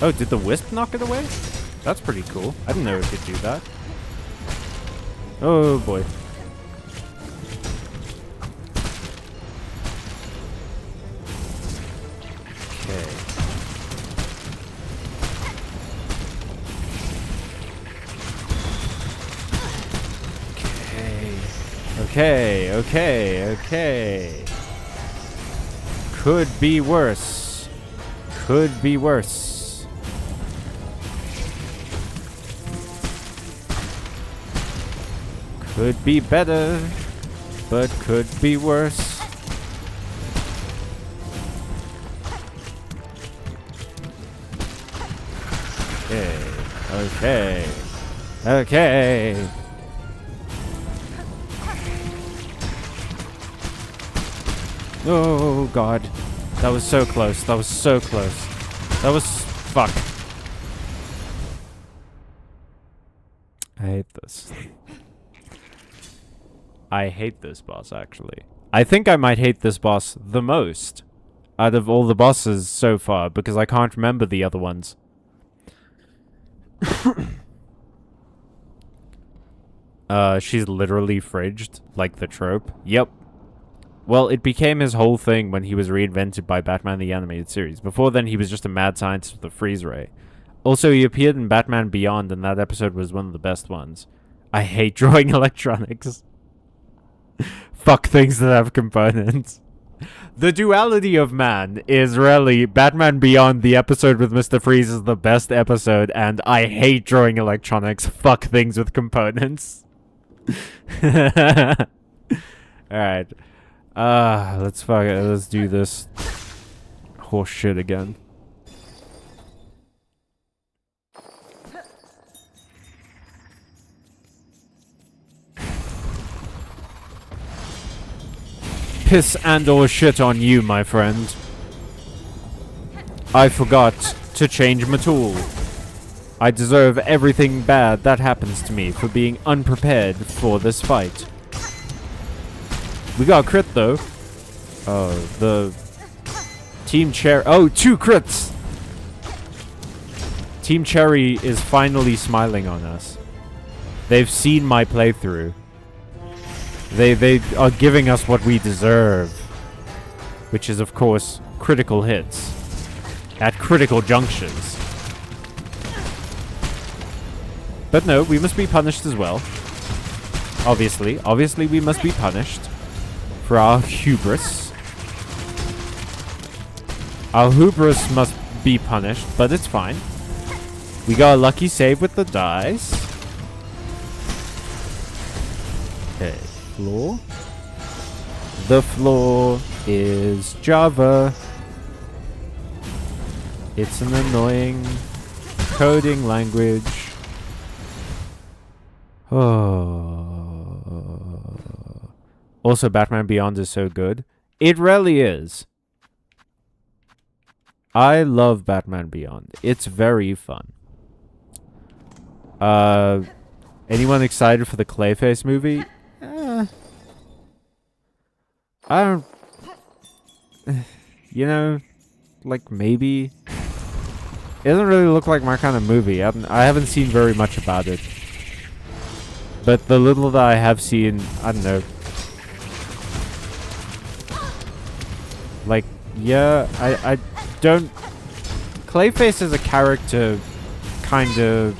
Oh, did the wisp knock it away? That's pretty cool. I didn't know it could do that. Oh boy. Okay. Okay, okay, okay. Could be worse. Could be worse. Could be better, but could be worse. Okay, okay, okay. Oh god. That was so close. That was so close. That was... fuck. I hate this. I hate this boss, actually. I think I might hate this boss the most out of all the bosses so far, because I can't remember the other ones. She's literally fridged, like the trope. Yep. Well, it became his whole thing when he was reinvented by Batman the Animated Series. Before then, he was just a mad scientist with a freeze ray. Also, he appeared in Batman Beyond, and that episode was one of the best ones. I hate drawing electronics. Fuck things that have components. The duality of man is really Batman Beyond, the episode with Mr. Freeze, is the best episode, and I hate drawing electronics. Fuck things with components. Alright. Let's fuck it. Let's do this horse shit again. Piss and or shit on you, my friend. I forgot to change my tool. I deserve everything bad that happens to me for being unprepared for this fight. We got a crit though. Oh, the Team Cherry. Oh, 2 crits! Team Cherry is finally smiling on us. They've seen my playthrough. They are giving us what we deserve. Which is, of course, critical hits. At critical junctions. But no, we must be punished as well. Obviously. Obviously, we must be punished. For our hubris. Our hubris must be punished, but it's fine. We got a lucky save with the dice. Okay, floor. The floor is Java. It's an annoying coding language. Oh. Also, Batman Beyond is so good. It really is. I love Batman Beyond. It's very fun. Anyone excited for the Clayface movie? I don't... You know, like maybe... It doesn't really look like my kind of movie. I haven't seen very much about it. But the little that I have seen, I don't know. Like, yeah, I don't... Clayface as a character kind of...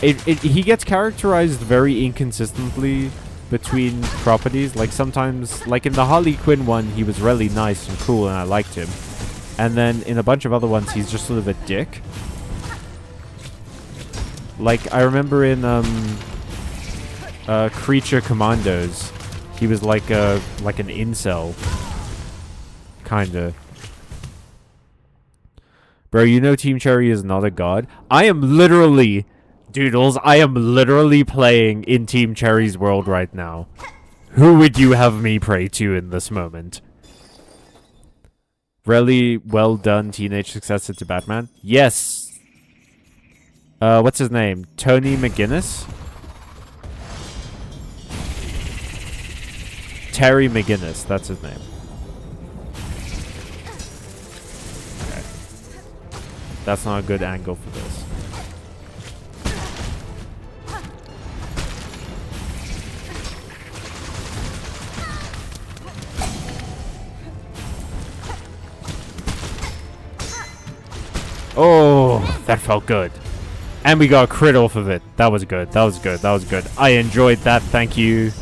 He gets characterized very inconsistently between properties. Like, sometimes... Like, in the Harley Quinn one, he was really nice and cool, and I liked him. And then in a bunch of other ones, he's just sort of a dick. Like, I remember in, Creature Commandos, he was like an incel. Kinda. Bro, you know Team Cherry is not a god? I am literally... Doodles, I am literally playing in Team Cherry's world right now. Who would you have me pray to in this moment? Really well done teenage successor to Batman? Yes! What's his name? Tony McGuinness? Terry McGinnis, that's his name. Okay. That's not a good angle for this. Oh, that felt good. And we got a crit off of it. That was good. That was good. That was good. I enjoyed that. Thank you.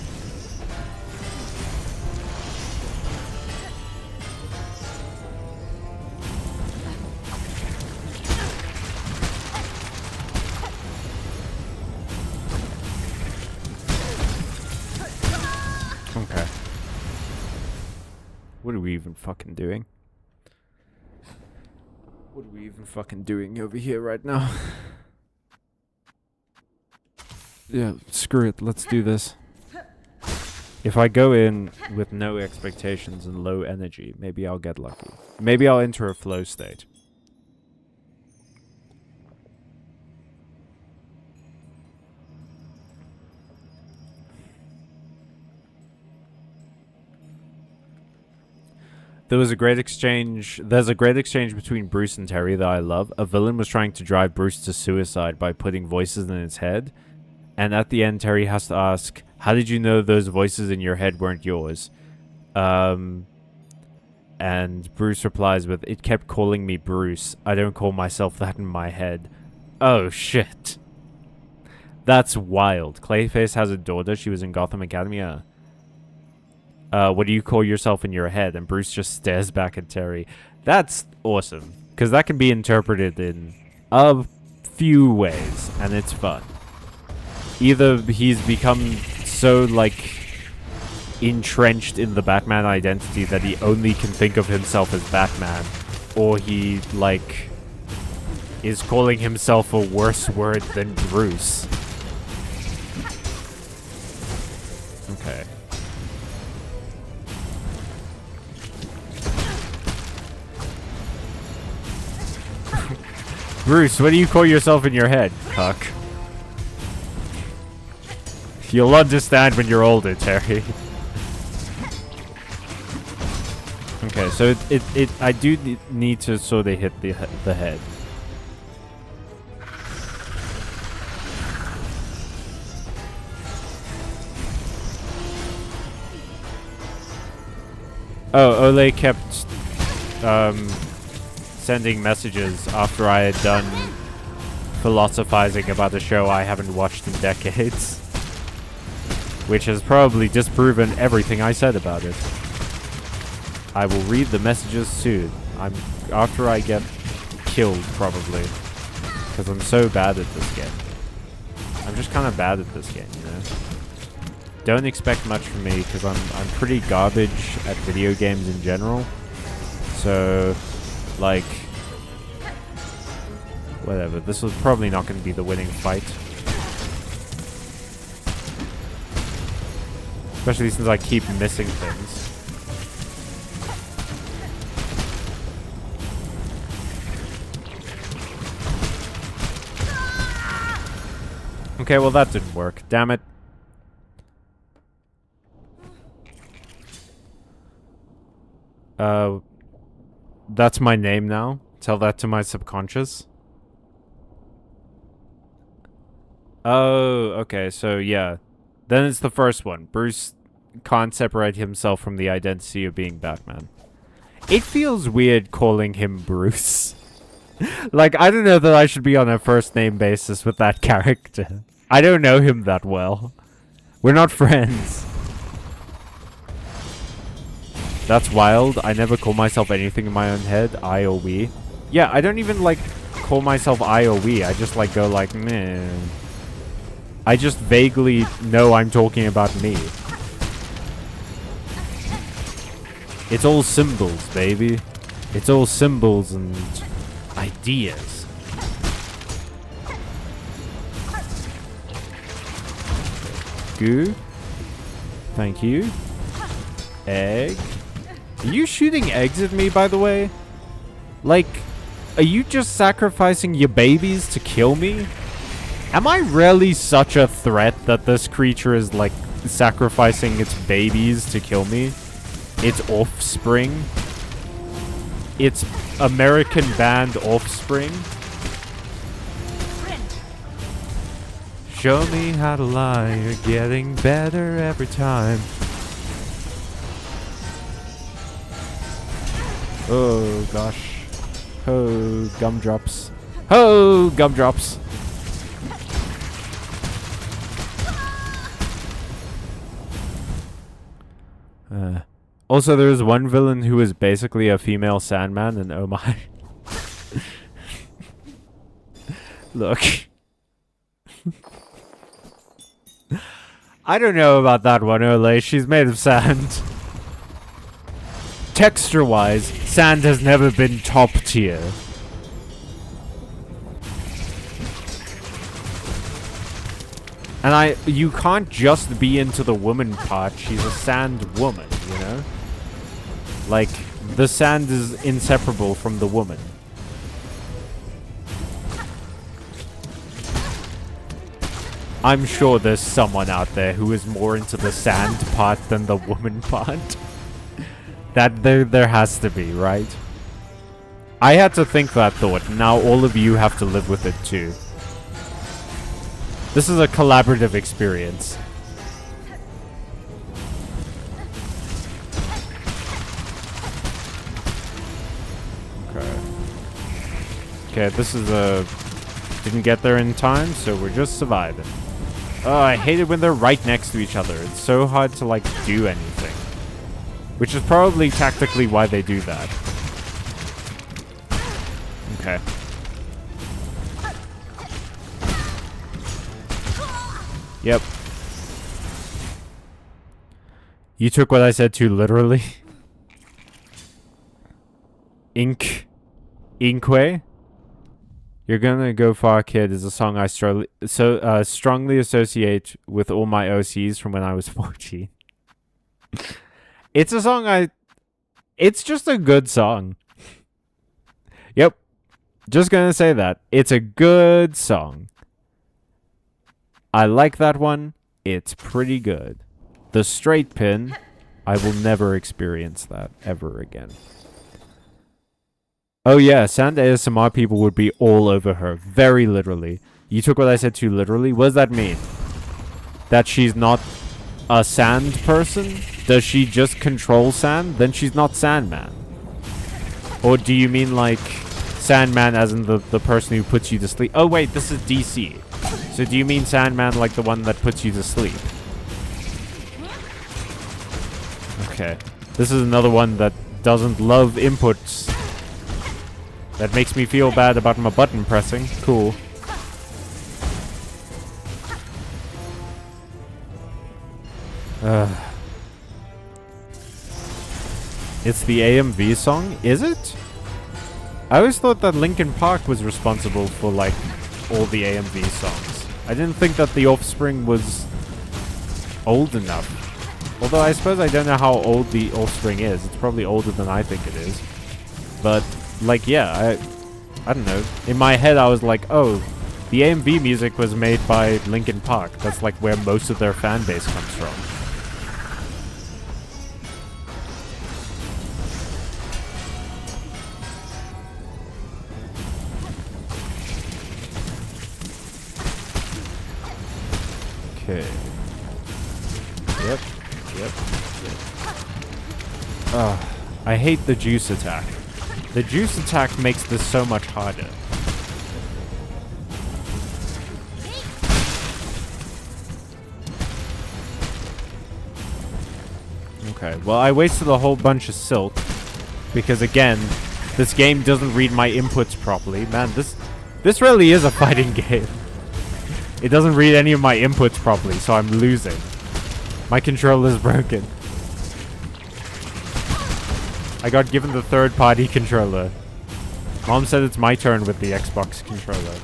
Okay. What are we even fucking doing? What are we even fucking doing over here right now? Yeah, screw it. Let's do this. If I go in with no expectations and low energy, maybe I'll get lucky. Maybe I'll enter a flow state. There's a great exchange between Bruce and Terry that I love. A villain was trying to drive Bruce to suicide by putting voices in his head. And at the end, Terry has to ask, how did you know those voices in your head weren't yours? And Bruce replies with, it kept calling me Bruce. I don't call myself that in my head. Oh, shit. That's wild. Clayface has a daughter. She was in Gotham Academy. What do you call yourself in your head? And Bruce just stares back at Terry. That's awesome. Because that can be interpreted in a few ways. And it's fun. Either he's become so, like, entrenched in the Batman identity that he only can think of himself as Batman. Or he, like, is calling himself a worse word than Bruce. Okay. Bruce, what do you call yourself in your head, cuck? You'll understand when you're older, Terry. Okay, so I do need to sort of hit the head. Oh, Ole kept sending messages after I had done philosophizing about a show I haven't watched in decades. Which has probably disproven everything I said about it. I will read the messages soon. After I get killed, probably. Because I'm so bad at this game. I'm just kind of bad at this game, you know? Don't expect much from me, because I'm pretty garbage at video games in general. So, like, whatever. This was probably not going to be the winning fight. Especially since I keep missing things. Okay, well that didn't work. Damn it. That's my name now. Tell that to my subconscious. Oh, okay, so yeah. Then it's the first one. Bruce can't separate himself from the identity of being Batman. It feels weird calling him Bruce. Like, I don't know that I should be on a first name basis with that character. I don't know him that well. We're not friends. That's wild. I never call myself anything in my own head. I or we. Yeah, I don't even, like, call myself I or we. I just, like, go like, meh. I just vaguely know I'm talking about me. It's all symbols, baby. It's all symbols and ideas. Goo. Thank you. Egg. Are you shooting eggs at me, by the way? Like, are you just sacrificing your babies to kill me? Am I really such a threat that this creature is, like, sacrificing its babies to kill me. Its offspring. Its American band Offspring. Show me how to lie, you're getting better every time. Oh gosh. Oh, gumdrops. Oh, gumdrops. Also, there's one villain who is basically a female Sandman, and oh my. Look. I don't know about that one, Ole. She's made of sand. Texture-wise, sand has never been top tier. And you can't just be into the woman part. She's a sand woman, you know? Like, the sand is inseparable from the woman. I'm sure there's someone out there who is more into the sand part than the woman part. That there has to be, right? I had to think that thought. Now all of you have to live with it too. This is a collaborative experience. Okay, this is a... Didn't get there in time, so we're just surviving. Oh, I hate it when they're right next to each other. It's so hard to, like, do anything. Which is probably tactically why they do that. Okay. Yep. You took what I said too literally. Inkwe? You're Gonna Go Far, Kid is a song I strongly associate with all my OCs from when I was 14. It's a song it's just a good song. Yep. Just gonna say that. It's a good song. I like that one. It's pretty good. The straight pin, I will never experience that ever again. Oh yeah, sand ASMR people would be all over her. Very literally. You took what I said too literally? What does that mean? That she's not a sand person? Does she just control sand? Then she's not Sandman. Or do you mean like Sandman as in the person who puts you to sleep? Oh wait, this is DC. So do you mean Sandman like the one that puts you to sleep? Okay. This is another one that doesn't love inputs. That makes me feel bad about my button pressing. Cool. It's the AMV song? Is it? I always thought that Linkin Park was responsible for, like, all the AMV songs. I didn't think that The Offspring was old enough. Although I suppose I don't know how old The Offspring is. It's probably older than I think it is. But... like, yeah, I don't know. In my head, I was like, oh, the AMV music was made by Linkin Park. That's like where most of their fan base comes from. Okay. Yep. I hate the juice attack. The juice attack makes this so much harder. Okay, well I wasted a whole bunch of silk. Because again, this game doesn't read my inputs properly. Man, this really is a fighting game. It doesn't read any of my inputs properly, so I'm losing. My controller's broken. I got given the third-party controller. Mom said it's my turn with the Xbox controller.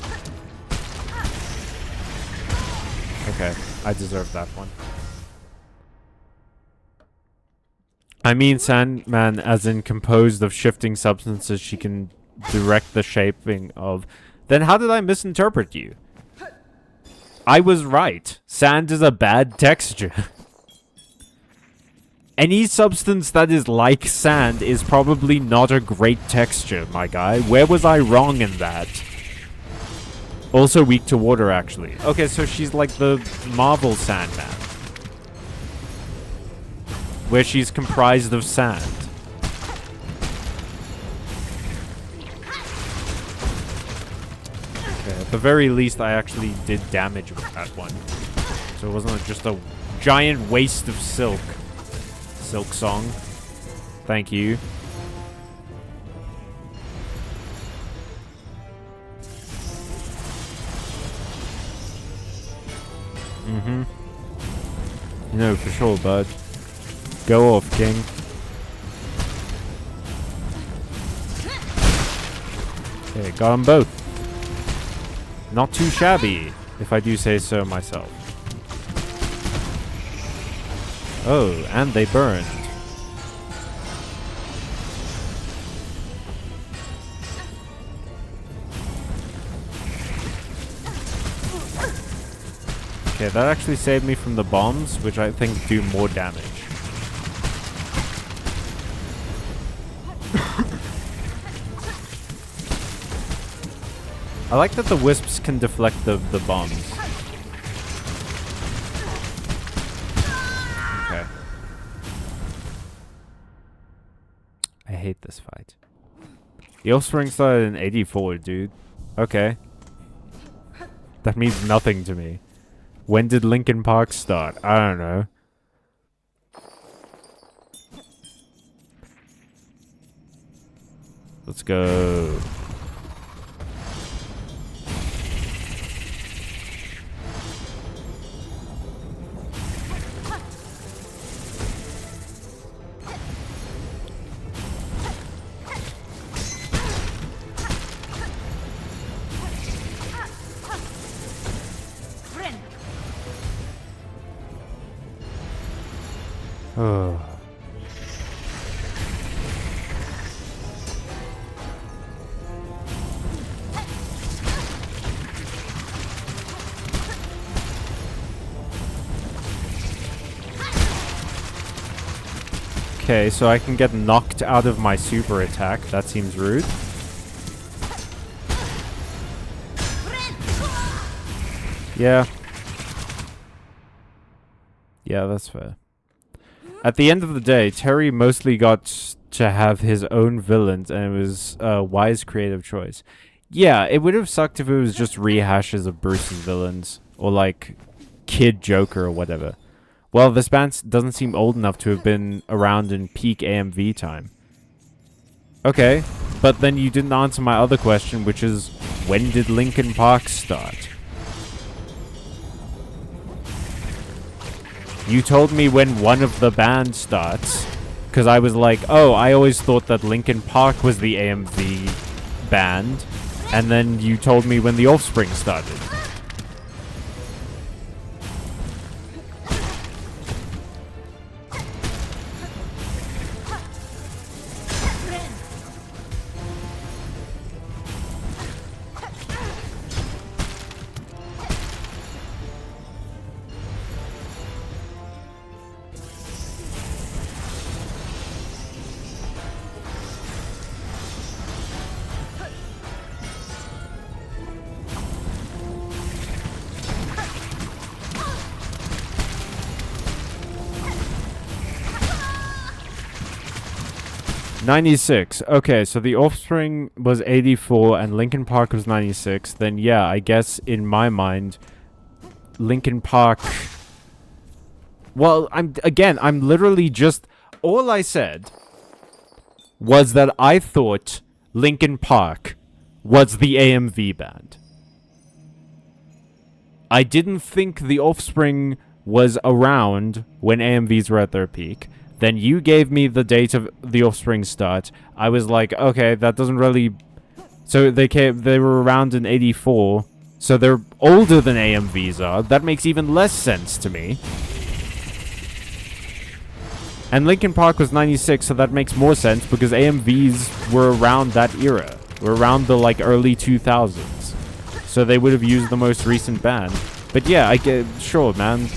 Okay, I deserve that one. I mean Sandman as in composed of shifting substances she can direct the shaping of. Then how did I misinterpret you? I was right. Sand is a bad texture. Any substance that is like sand is probably not a great texture, my guy. Where was I wrong in that? Also weak to water, actually. Okay, so she's like the Marvel Sandman, where she's comprised of sand. Okay, at the very least, I actually did damage with that one. So it wasn't just a giant waste of silk. Silksong. Thank you. Mm-hmm. No, for sure, bud. Go off, King. Okay, got them both. Not too shabby, if I do say so myself. Oh, and they burned. Okay, that actually saved me from the bombs, which I think do more damage. I like that the wisps can deflect the bombs. Okay. I hate this fight. The offspring started in 84, dude. Okay. That means nothing to me. When did Linkin Park start? I don't know. Let's go. Oh. Okay, so I can get knocked out of my super attack. That seems rude. Yeah. Yeah, that's fair. At the end of the day, Terry mostly got to have his own villains, and it was a wise creative choice. Yeah, it would have sucked if it was just rehashes of Bruce's villains, or like Kid Joker or whatever. Well, this band doesn't seem old enough to have been around in peak AMV time. Okay, but then you didn't answer my other question, which is, when did Linkin Park start? You told me when one of the bands starts, because I was like, oh, I always thought that Linkin Park was the AMV band, and then you told me when the Offspring started. '96. Okay, so the Offspring was 84 and Linkin Park was 96. Then yeah, I guess in my mind, Linkin Park. Well, I'm literally just, all I said was that I thought Linkin Park was the AMV band. I didn't think the Offspring was around when AMVs were at their peak. Then you gave me the date of the Offspring start. I was like, okay, that doesn't really... So they were around in 84. So they're older than AMVs are. That makes even less sense to me. And Linkin Park was 96, so that makes more sense because AMVs were around that era. Were around the like early 2000s. So they would have used the most recent band. But yeah, I get... Sure, man.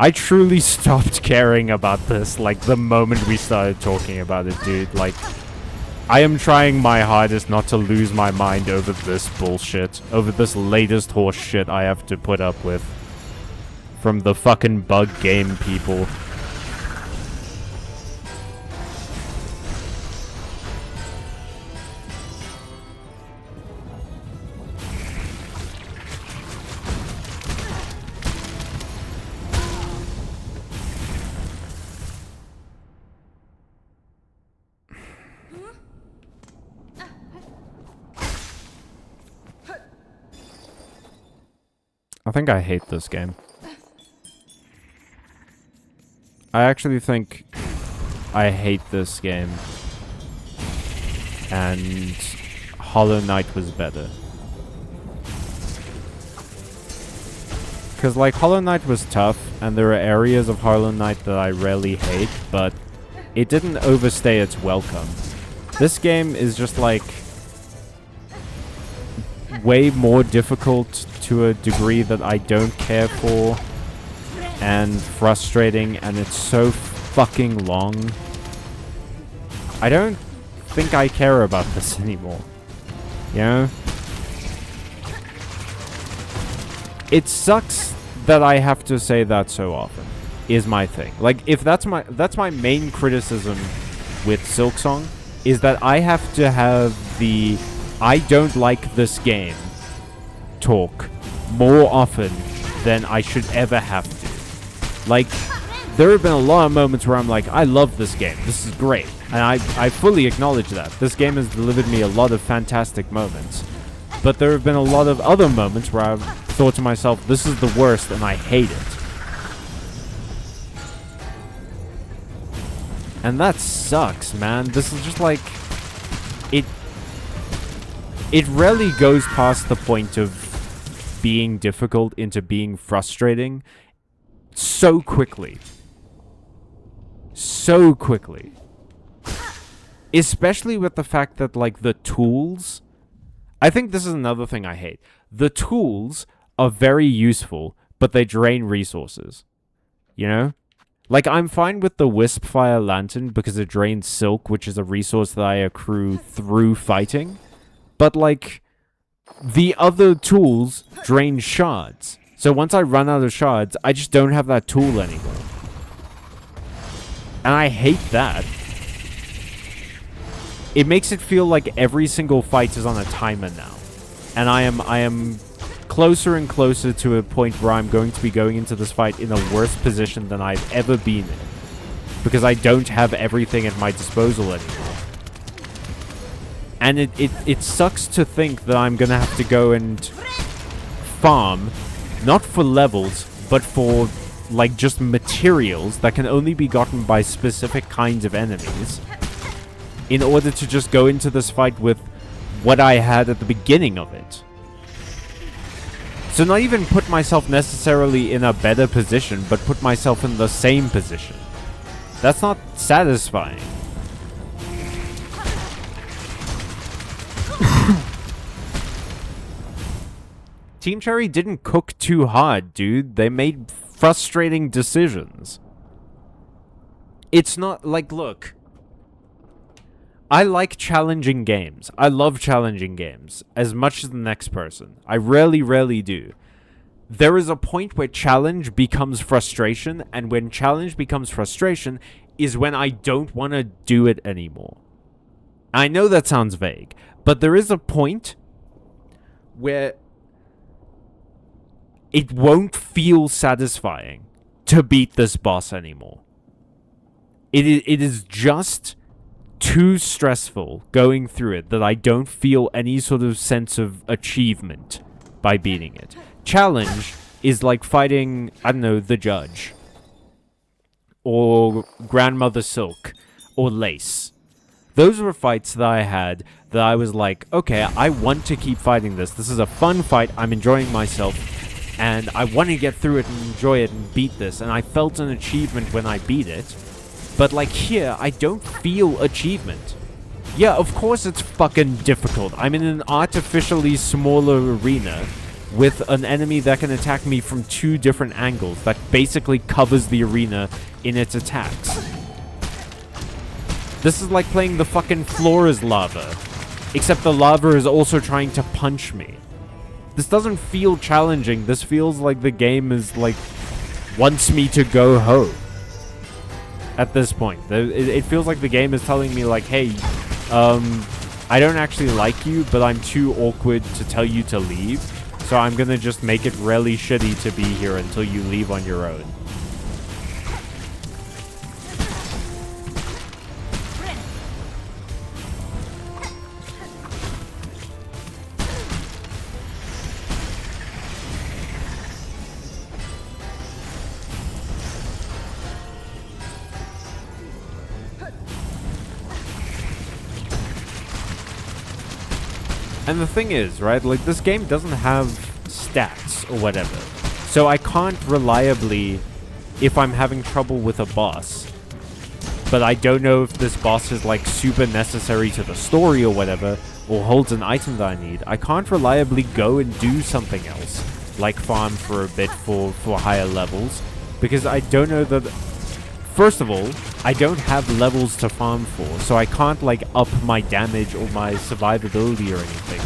I truly stopped caring about this, like, the moment we started talking about it, dude. Like, I am trying my hardest not to lose my mind over this bullshit. Over this latest horse shit I have to put up with. From the fucking bug game people. I think I hate this game. I actually think I hate this game. And Hollow Knight was better. Because, like, Hollow Knight was tough, and there are areas of Hollow Knight that I really hate, but it didn't overstay its welcome. This game is just, like, way more difficult to a degree that I don't care for, and frustrating, and it's so fucking long. I don't think I care about this anymore. You know? It sucks that I have to say that so often, is my thing. Like, if that's my main criticism with Silksong, is that I have to have the I don't like this game talk more often than I should ever have to. Like, there have been a lot of moments where I'm like, I love this game. This is great. And I fully acknowledge that. This game has delivered me a lot of fantastic moments. But there have been a lot of other moments where I've thought to myself, this is the worst and I hate it. And that sucks, man. This is just like... It rarely goes past the point of being difficult into being frustrating so quickly. So quickly. Especially with the fact that, like, the tools... I think this is another thing I hate. The tools are very useful, but they drain resources. You know? Like, I'm fine with the Wispfire Lantern because it drains silk, which is a resource that I accrue through fighting. But, like, the other tools drain shards. So once I run out of shards, I just don't have that tool anymore. And I hate that. It makes it feel like every single fight is on a timer now. And I am closer and closer to a point where I'm going to be going into this fight in a worse position than I've ever been in. Because I don't have everything at my disposal anymore. And it sucks to think that I'm gonna have to go and farm, not for levels, but for, like, just materials that can only be gotten by specific kinds of enemies, in order to just go into this fight with what I had at the beginning of it. So not even put myself necessarily in a better position, but put myself in the same position. That's not satisfying. Team Cherry didn't cook too hard, dude. They made frustrating decisions. It's not like, look. I like challenging games. I love challenging games as much as the next person. I rarely do. There is a point where challenge becomes frustration, and when challenge becomes frustration is when I don't want to do it anymore. I know that sounds vague, but there is a point where it won't feel satisfying to beat this boss anymore. It is just too stressful going through it that I don't feel any sort of sense of achievement by beating it. Challenge is like fighting, I don't know, the Judge. Or Grandmother Silk. Or Lace. Those were fights that I had that I was like, okay, I want to keep fighting this. This is a fun fight. I'm enjoying myself. And I want to get through it and enjoy it and beat this. And I felt an achievement when I beat it. But, like, here, I don't feel achievement. Yeah, of course it's fucking difficult. I'm in an artificially smaller arena. with an enemy that can attack me from 2 different angles, that basically covers the arena in its attacks. This is like playing the fucking floor is lava, except the lava is also trying to punch me. This doesn't feel challenging. This feels like the game is like wants me to go home. At this point, it feels like the game is telling me like, hey, I don't actually like you, but I'm too awkward to tell you to leave, so I'm gonna just make it really shitty to be here until you leave on your own. And the thing is, right, like, this game doesn't have stats or whatever. So I can't reliably, if I'm having trouble with a boss, but I don't know if this boss is, like, super necessary to the story or whatever, or holds an item that I need, I can't reliably go and do something else, like farm for a bit for higher levels, because I don't know that... First of all, I don't have levels to farm for, so I can't, like, up my damage or my survivability or anything.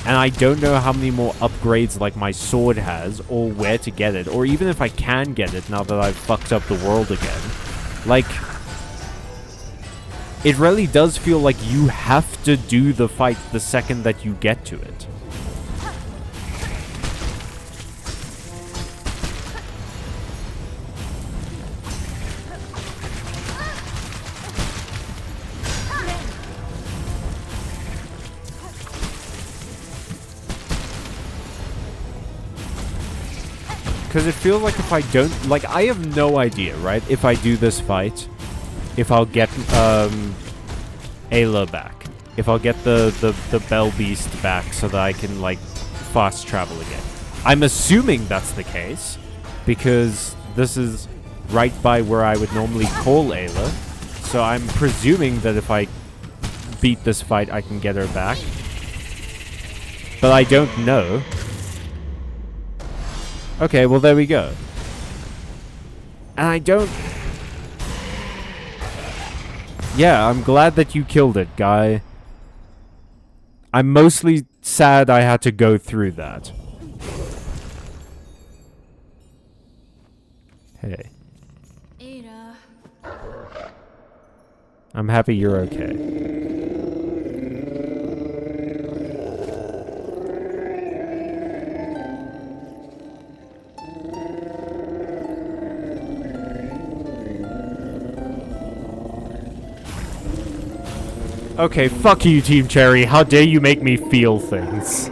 And I don't know how many more upgrades, like, my sword has, or where to get it, or even if I can get it now that I've fucked up the world again. Like, it really does feel like you have to do the fight the second that you get to it. Because it feels like if I don't... Like, I have no idea, right? If I do this fight, if I'll get, Ayla back. If I'll get the Bell Beast back so that I can, like, fast travel again. I'm assuming that's the case, because this is right by where I would normally call Ayla. So I'm presuming that if I beat this fight, I can get her back. But I don't know. Okay, well, there we go. And I don't... Yeah, I'm glad that you killed it, guy. I'm mostly sad I had to go through that. Hey. Ada. I'm happy you're okay. Okay, fuck you, Team Cherry. How dare you make me feel things?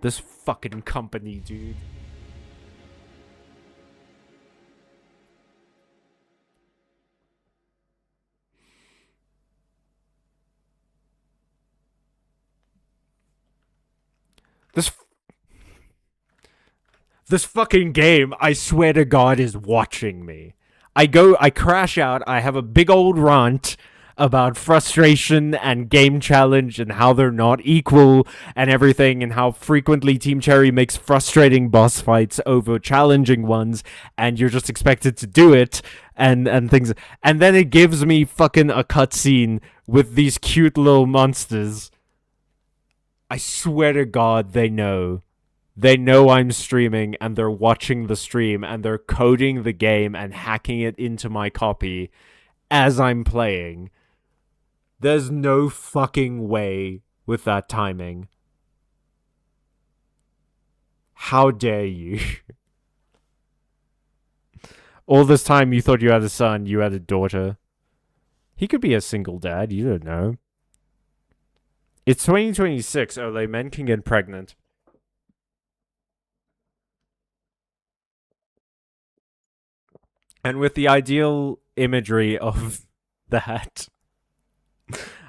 This fucking company, dude. This fucking game, I swear to God, is watching me. I crash out, I have a big old rant about frustration and game challenge and how they're not equal and everything, and how frequently Team Cherry makes frustrating boss fights over challenging ones, and you're just expected to do it, and things. And then it gives me fucking a cutscene with these cute little monsters. I swear to God, they know. They know I'm streaming, and they're watching the stream, and they're coding the game and hacking it into my copy as I'm playing. There's no fucking way with that timing. How dare you? All this time you thought you had a son, you had a daughter. He could be a single dad, you don't know. It's 2026, oh, men can get pregnant. And with the ideal imagery of that,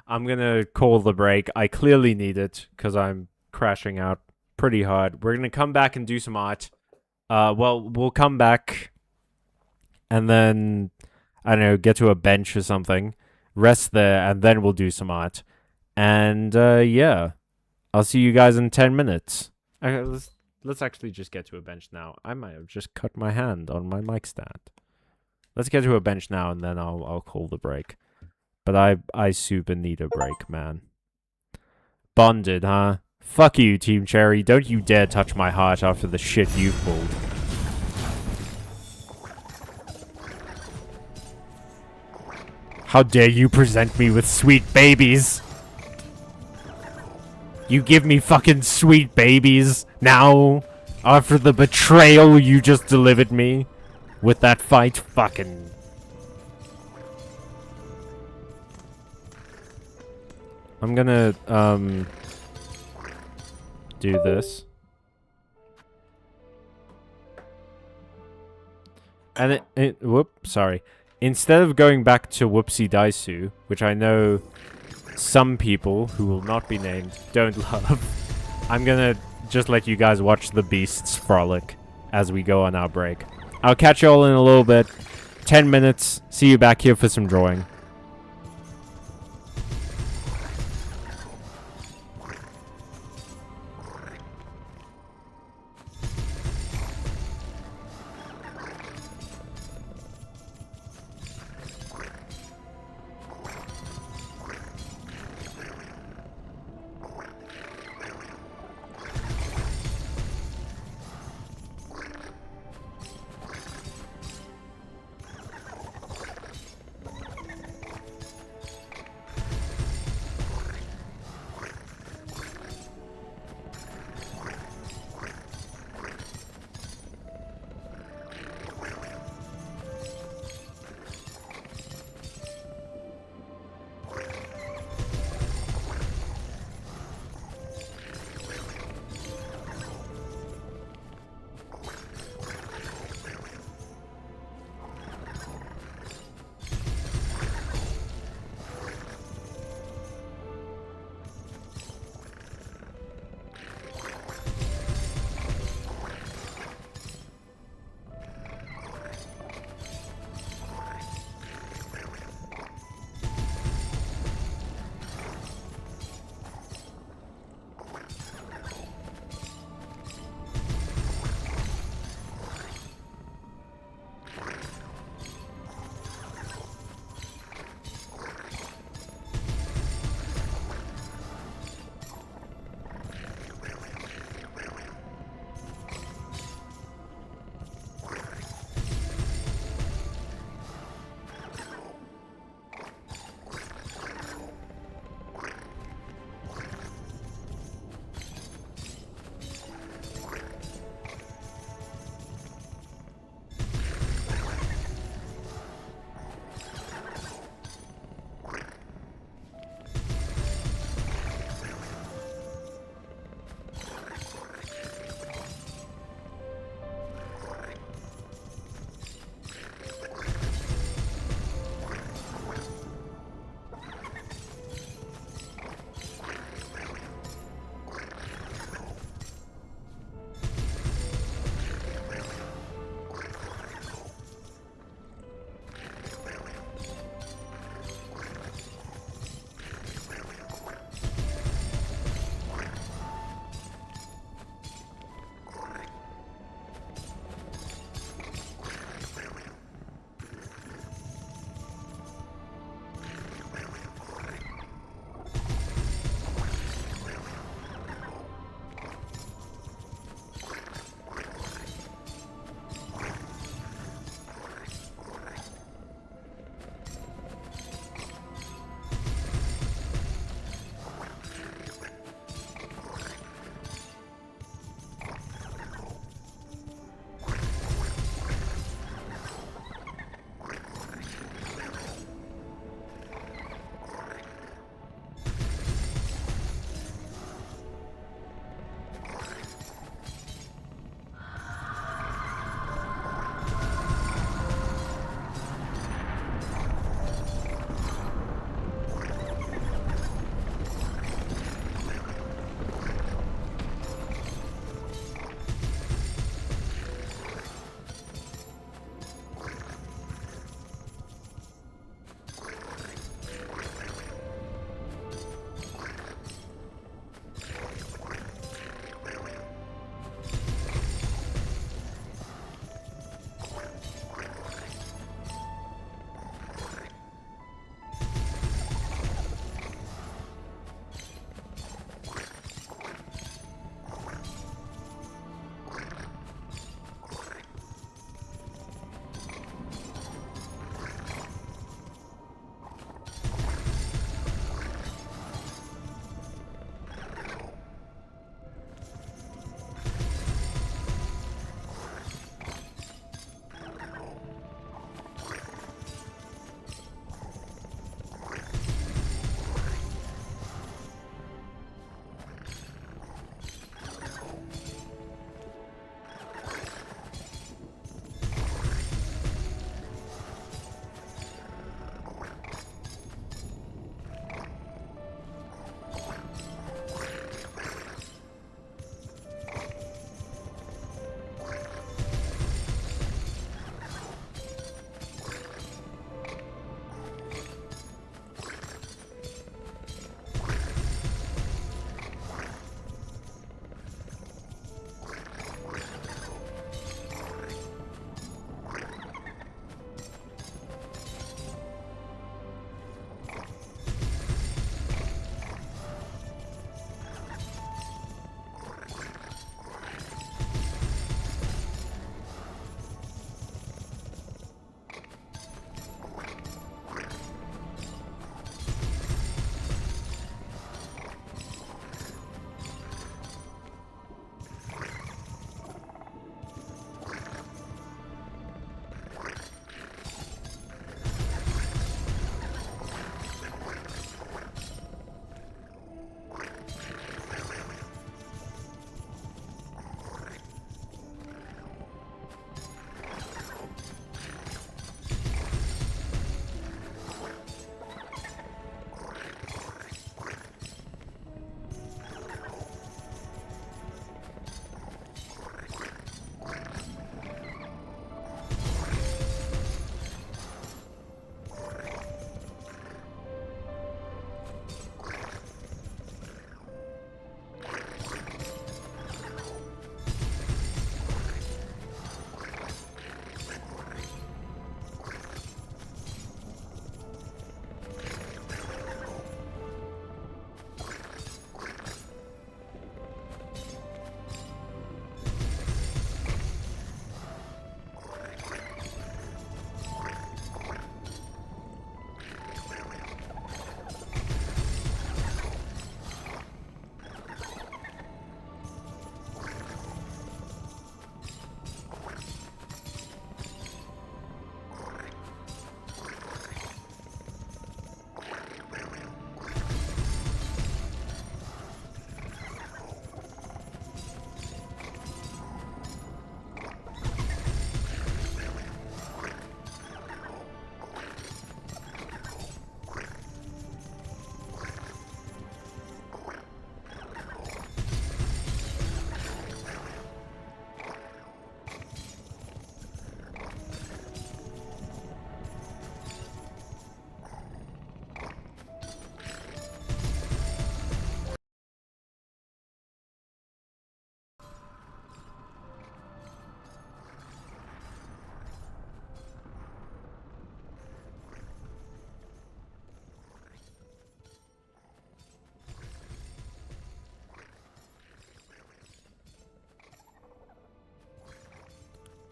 I'm gonna call the break. I clearly need it, because I'm crashing out pretty hard. We're gonna come back and do some art. Well, we'll come back, and then, I don't know, get to a bench or something, rest there, and then we'll do some art. And yeah, I'll see you guys in 10 minutes. Okay, let's actually just get to a bench now. I might have just cut my hand on my mic stand. Let's get to a bench now, and then I'll call the break. But I super need a break, man. Bonded, huh? Fuck you, Team Cherry. Don't you dare touch my heart after the shit you've pulled. How dare you present me with sweet babies? You give me fucking sweet babies now after the betrayal you just delivered me with that fight. Fucking. I'm gonna do this. And sorry. Instead of going back to Whoopsie Daisu, which I know some people who will not be named don't love, I'm gonna just let you guys watch the beasts frolic as we go on our break. I'll catch you all in a little bit. 10 minutes. See you back here for some drawing.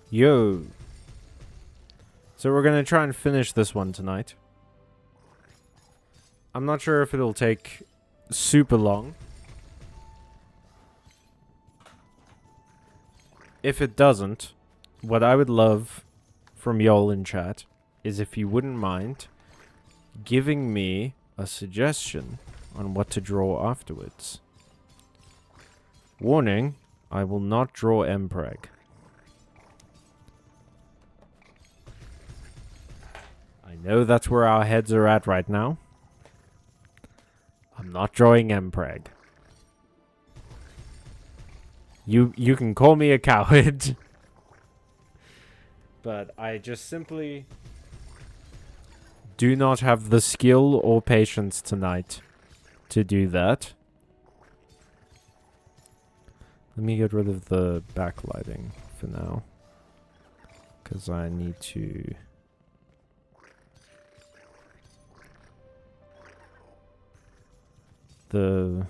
Yo. So we're gonna try and finish this one tonight. I'm not sure if it'll take super long. If it doesn't, what I would love from y'all in chat is if you wouldn't mind giving me a suggestion on what to draw afterwards. Warning, I will not draw Mpreg. I know that's where our heads are at right now. I'm not drawing Mpreg. You can call me a coward. But I just simply do not have the skill or patience tonight to do that. Let me get rid of the backlighting for now. Because I need to... I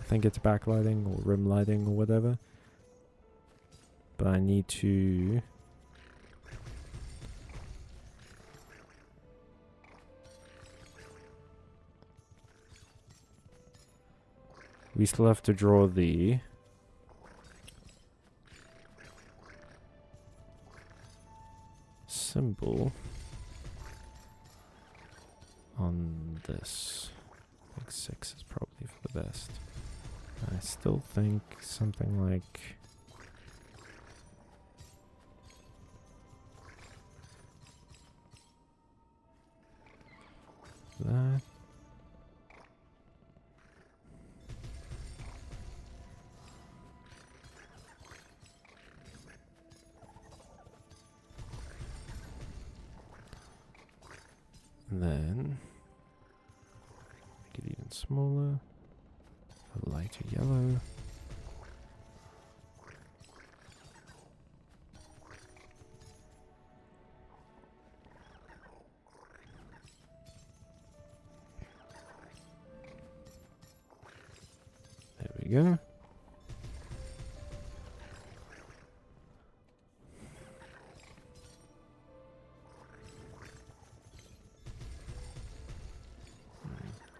think it's backlighting or rim lighting or whatever. But I need to... We still have to draw the... symbol on this. I think 6 is probably for the best. I still think something like... that. And then make it even smaller, a lighter yellow. There we go.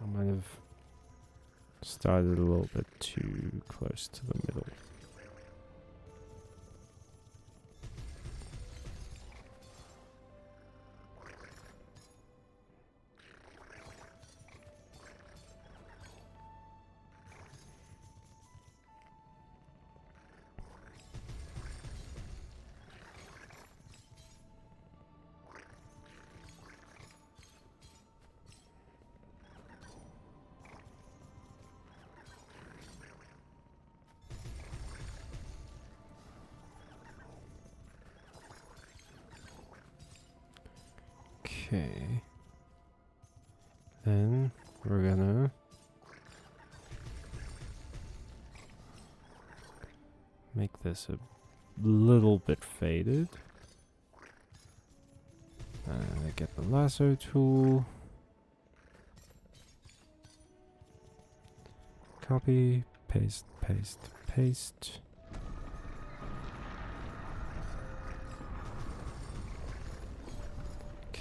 I might have started a little bit too close to the middle. Okay. Then we're gonna make this a little bit faded. I get the lasso tool. Copy, paste, paste, paste.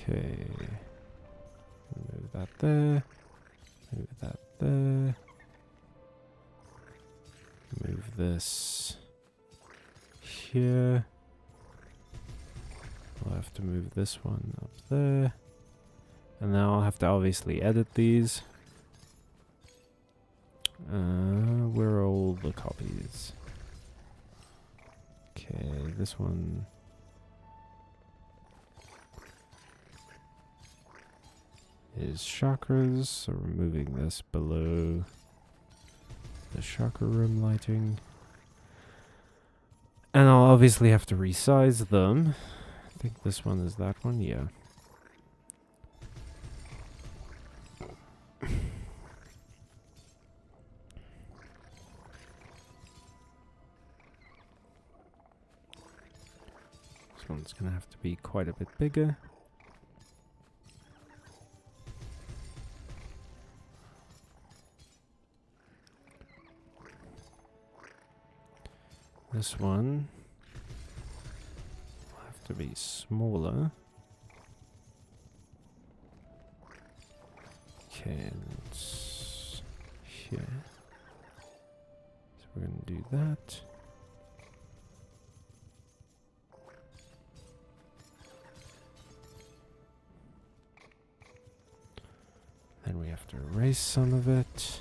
Okay, move that there, move that there, move this here, I'll have to move this one up there, and now I'll have to obviously edit these. Where are all the copies? Okay, this one... is chakras, so removing this below the chakra room lighting. And I'll obviously have to resize them. I think this one is that one, yeah. This one's gonna have to be quite a bit bigger. This one to be smaller. Okay, and it's here. So we're going to do that. Then we have to erase some of it.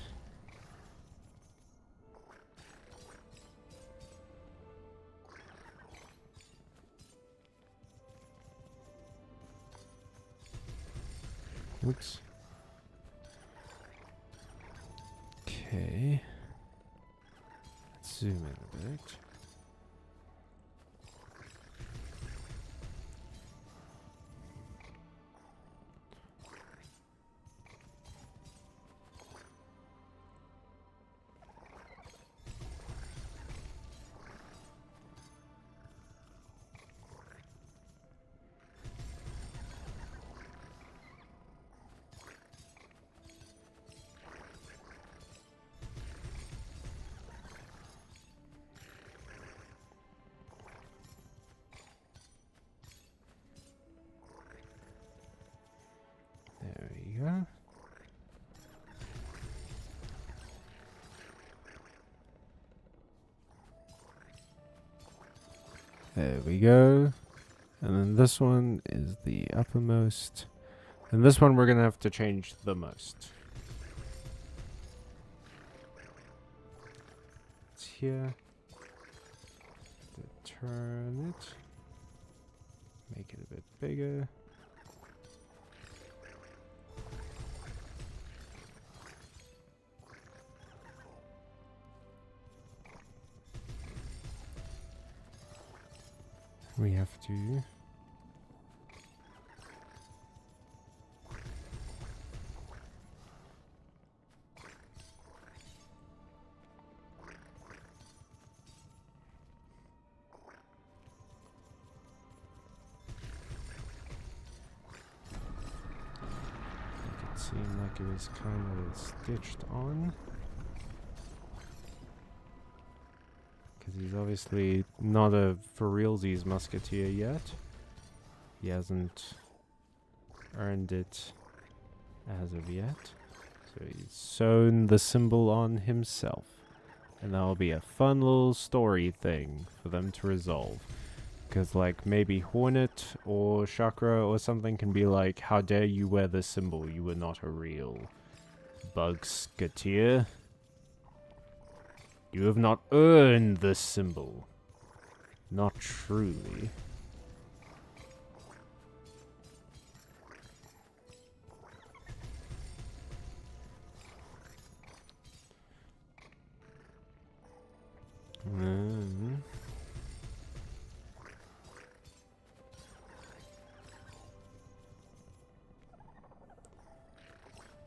Oops. Okay. Let's zoom in a bit. There we go. There we go. And then this one is the uppermost. And this one we're going to have to change the most. It's here. Turn it. Make it a bit bigger. We have to make it seem like it was kind of stitched on. Because he's obviously not a for realsies musketeer yet. He hasn't earned it as of yet. So he's sewn the symbol on himself. And that'll be a fun little story thing for them to resolve. Because like maybe Hornet or Chakra or something can be like, how dare you wear this symbol, you were not a real Bugsketeer. You have not earned this symbol. Not truly.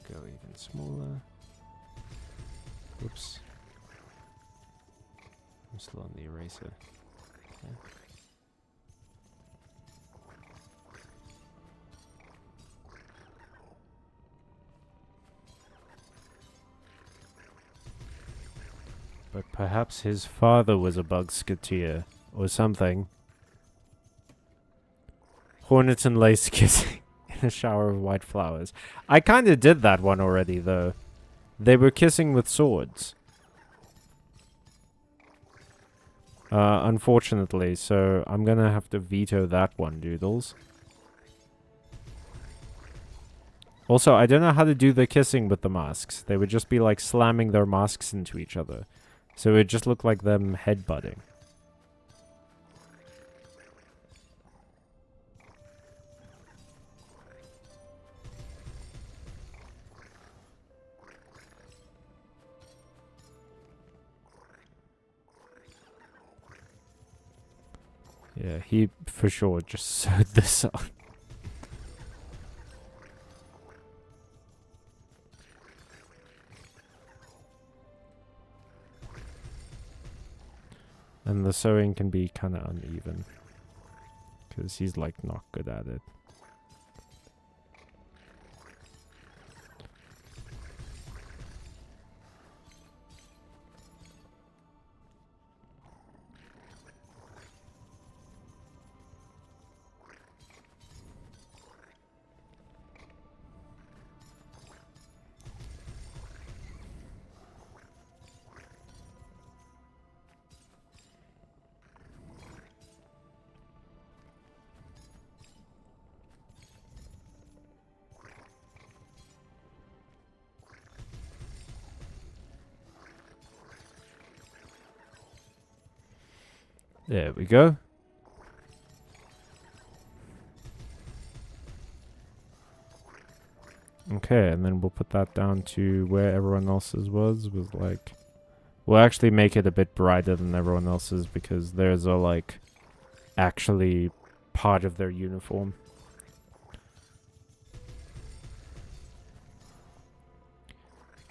Go even smaller. Whoops. I'm still on the eraser. Okay. But perhaps his father was a Bugsketeer or something. Hornet and Lace kissing in a shower of white flowers. I kind of did that one already, though. They were kissing with swords. Unfortunately, so I'm gonna have to veto that one, Doodles. Also, I don't know how to do the kissing with the masks. They would just be like slamming their masks into each other. So it would just look like them headbutting. Yeah, he for sure just sewed this on. And the sewing can be kind of uneven. Because he's like not good at it. There we go. Okay, and then we'll put that down to where everyone else's was like... We'll actually make it a bit brighter than everyone else's because theirs are like actually part of their uniform.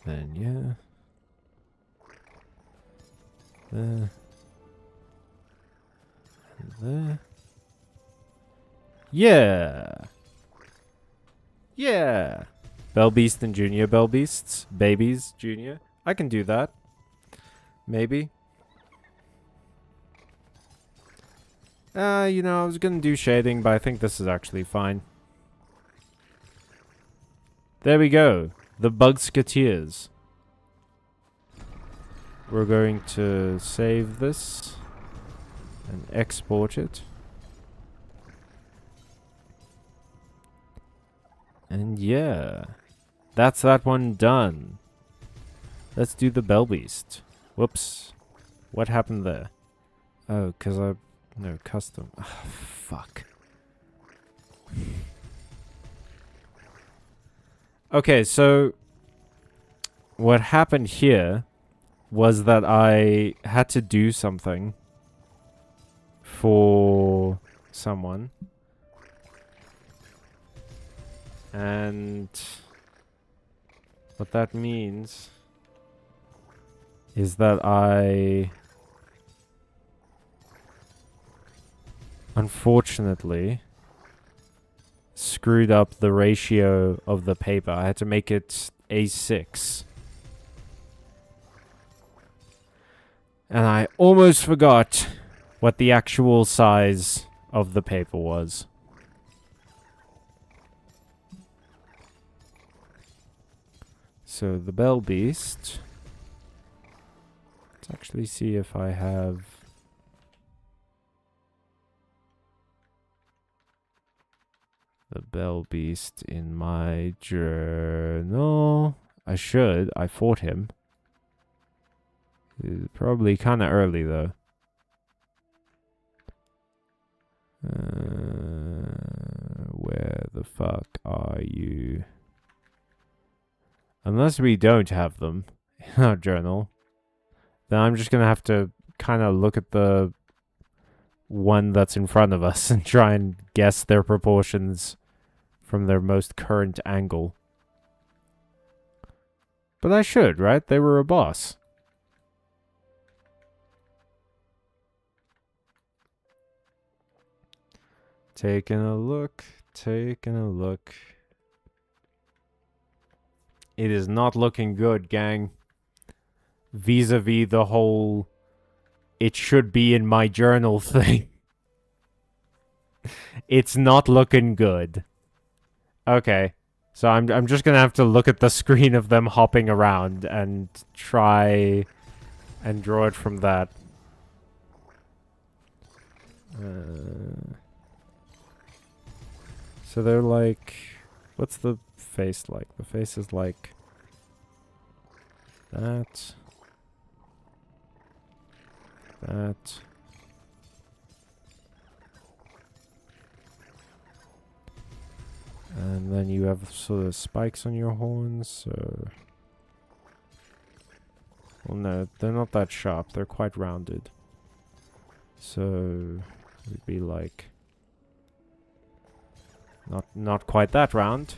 Then yeah. There. And there. Yeah. Yeah. Bell Beast and Junior Bell Beasts. Babies, Junior. I can do that. Maybe. You know, I was gonna do shading, but I think this is actually fine. There we go. The Bugsketeers. We're going to save this and export it. And yeah, that's that one done. Let's do the Bell Beast. Whoops. What happened there? Oh, because no, custom. Oh, fuck. Okay, so what happened here was that I had to do something for someone. And what that means is that I unfortunately screwed up the ratio of the paper. I had to make it A6. And I almost forgot what the actual size of the paper was. So the Bell Beast. Let's actually see if I have the Bell Beast in my journal. I should. I fought him. It's probably kind of early though. Where the fuck are you? Unless we don't have them in our journal, then I'm just gonna have to kind of look at the one that's in front of us and try and guess their proportions from their most current angle. But I should, right? They were a boss. Taking a look, taking a look. It is not looking good, gang. Vis-a-vis the whole it should be in my journal thing. It's not looking good. Okay. So I'm just gonna have to look at the screen of them hopping around and try and draw it from that. So they're like... What's the face like? The face is like... That. That. And then you have sort of spikes on your horns, so... Well, no, they're not that sharp. They're quite rounded. So... It'd be like... Not quite that round.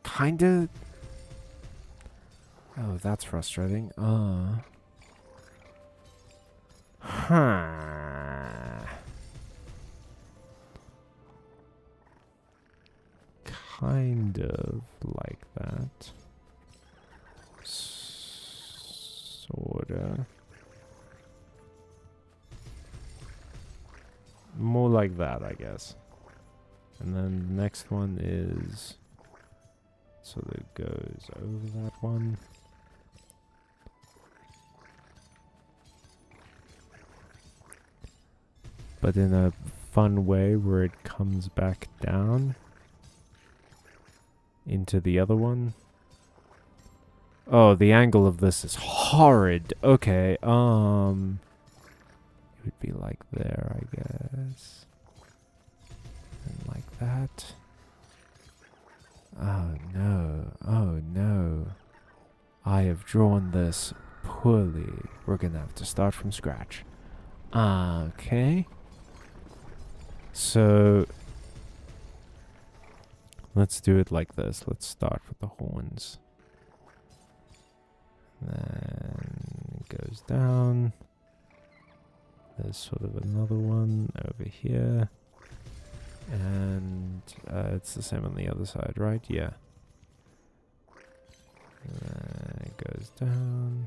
Kinda... Oh, that's frustrating. Huh. Kind of like that. Sorta. More like that, I guess. And then the next one is... So that goes over that one. But in a fun way where it comes back down. into the other one. Oh, the angle of this is horrid. Okay, it would be like there, I guess. And like that. Oh no, oh no. I have drawn this poorly. We're gonna have to start from scratch. Okay. So let's do it like this. Let's start with the horns. Then it goes down. There's sort of another one over here. And it's the same on the other side, right? Yeah. And then it goes down.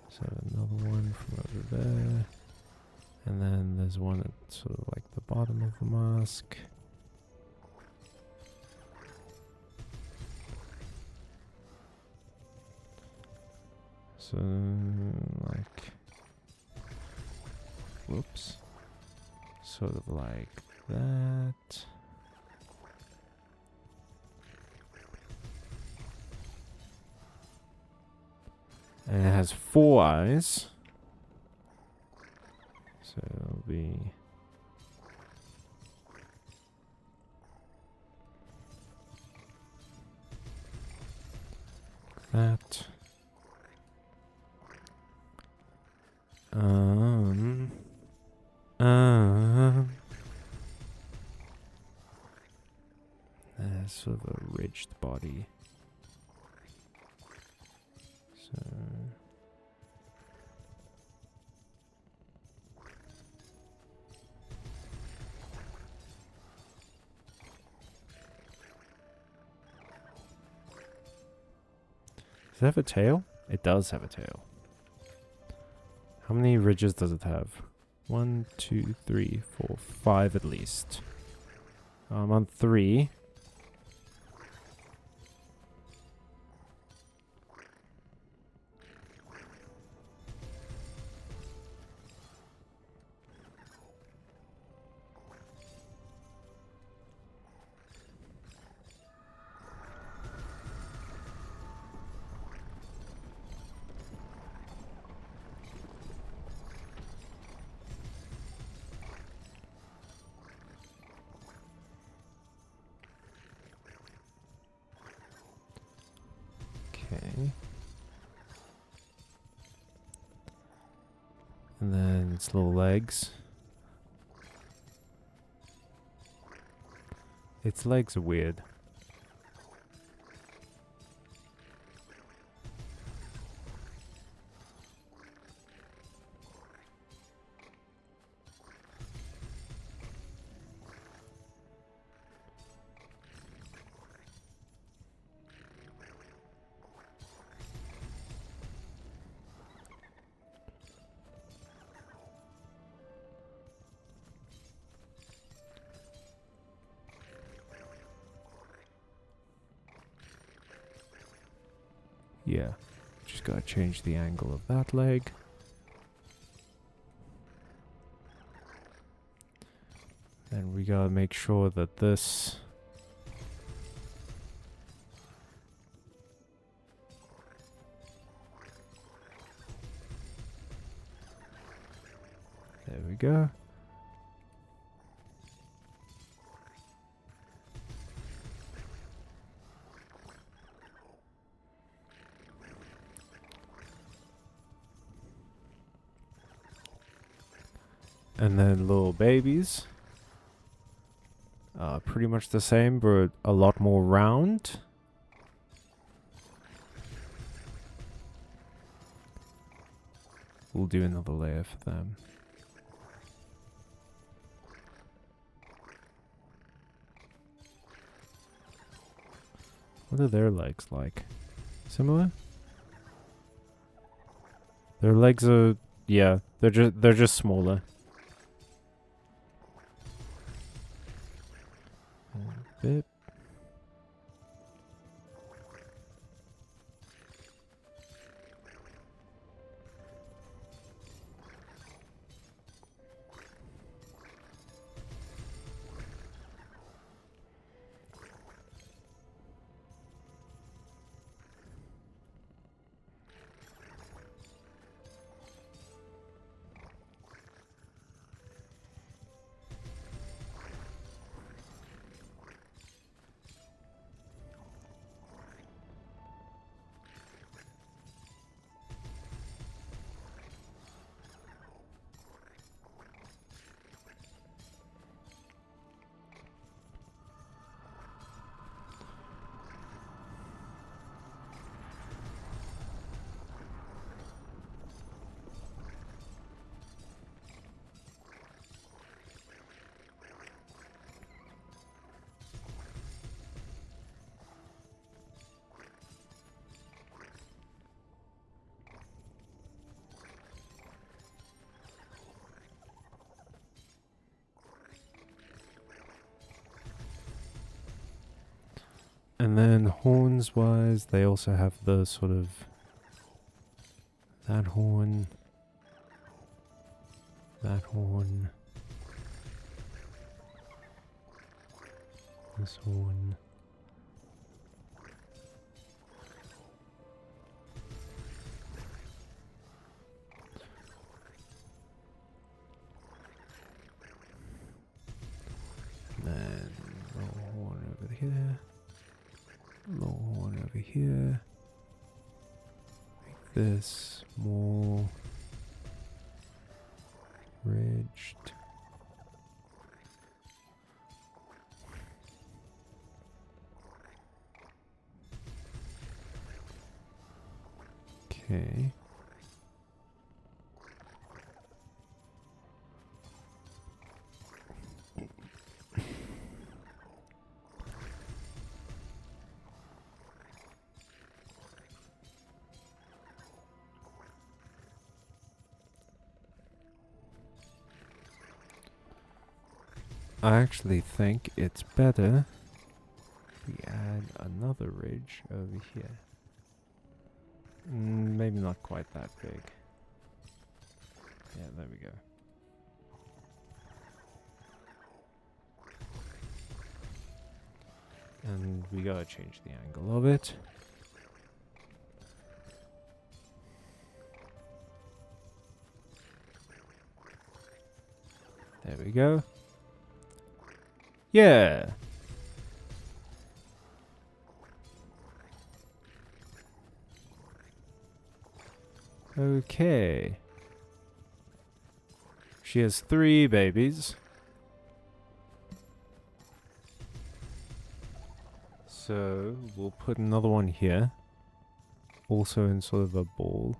So another one from over there. And then there's one at sort of like the bottom of the mask. So, like, whoops, sort of like that. And it has 4 eyes. So it'll be that. Sort of a ridged body. So does it have a tail? It does have a tail. How many ridges does it have? 1, 2, 3, 4, 5 at least. I'm on 3. Okay. And then its little legs. Its legs are weird. Yeah, just gotta change the angle of that leg. And we gotta make sure that this there we go. And then little babies. Pretty much the same, but a lot more round. We'll do another layer for them. What are their legs like? Similar? Their legs are, yeah, they're just smaller. A bit. And then horns wise, they also have the sort of that horn, this horn. And little horn over here. Little horn over here. Like this, more ridged. Okay. I actually think it's better we add another ridge over here. Maybe not quite that big. Yeah, there we go. And we gotta change the angle of it. There we go. Yeah. Okay. She has 3 babies. So we'll put another one here. Also in sort of a ball.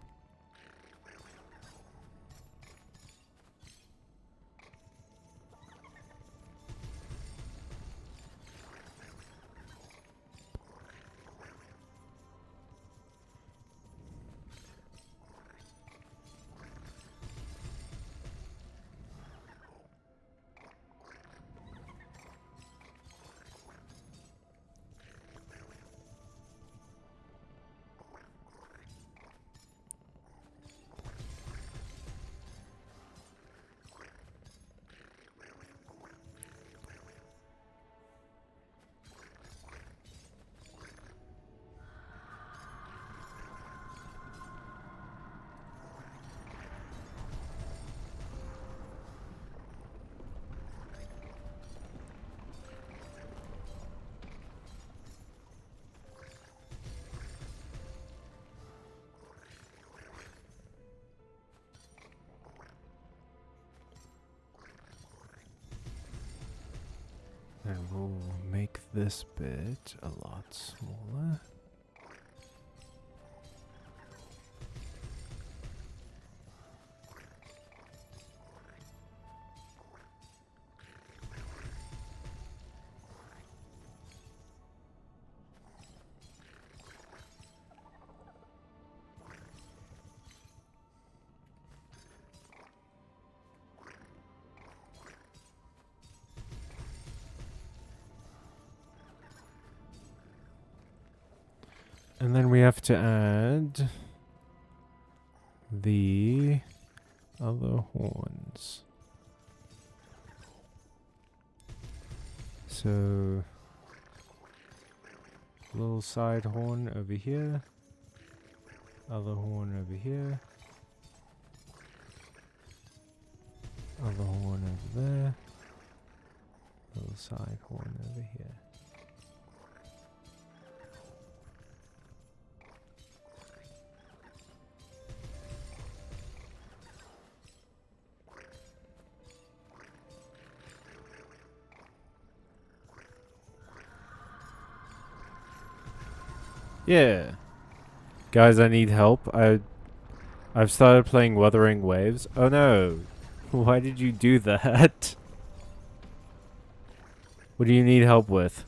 And we'll make this bit a lot smaller. And then we have to add the other horns. So, little side horn over here, other horn over here, other horn over there, little side horn over here. Yeah. Guys, I need help. I've started playing Wuthering Waves. Oh no. Why did you do that? What do you need help with?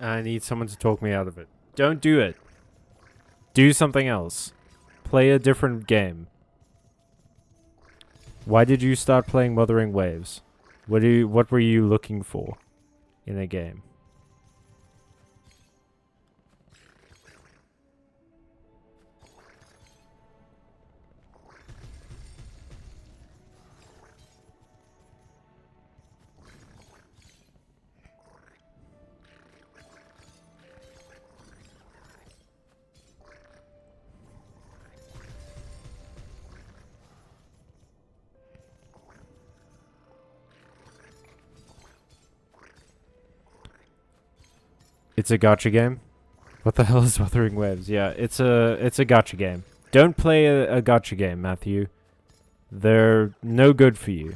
I need someone to talk me out of it. Don't do it. Do something else. Play a different game. Why did you start playing Wuthering Waves? What were you looking for in a game? It's a gacha game? What the hell is Wuthering Waves? Yeah, it's a gacha game. Don't play a gacha game, Matthew. They're no good for you.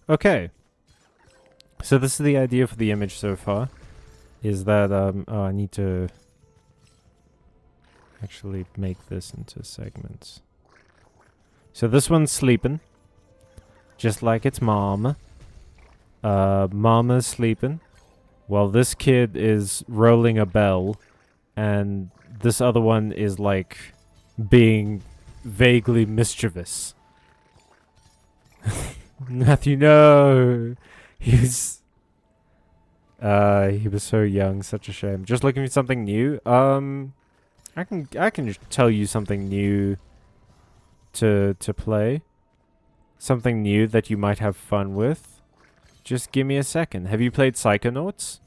Okay. So this is the idea for the image so far. Is that, oh, I need to actually make this into segments. So this one's sleeping. Just like its mom. Mama's sleeping. While this kid is rolling a bell. And this other one is like being vaguely mischievous. Matthew, no! He was so young, such a shame. Just looking for something new. I can just tell you something new to play. Something new that you might have fun with. Just give me a second. Have you played Psychonauts?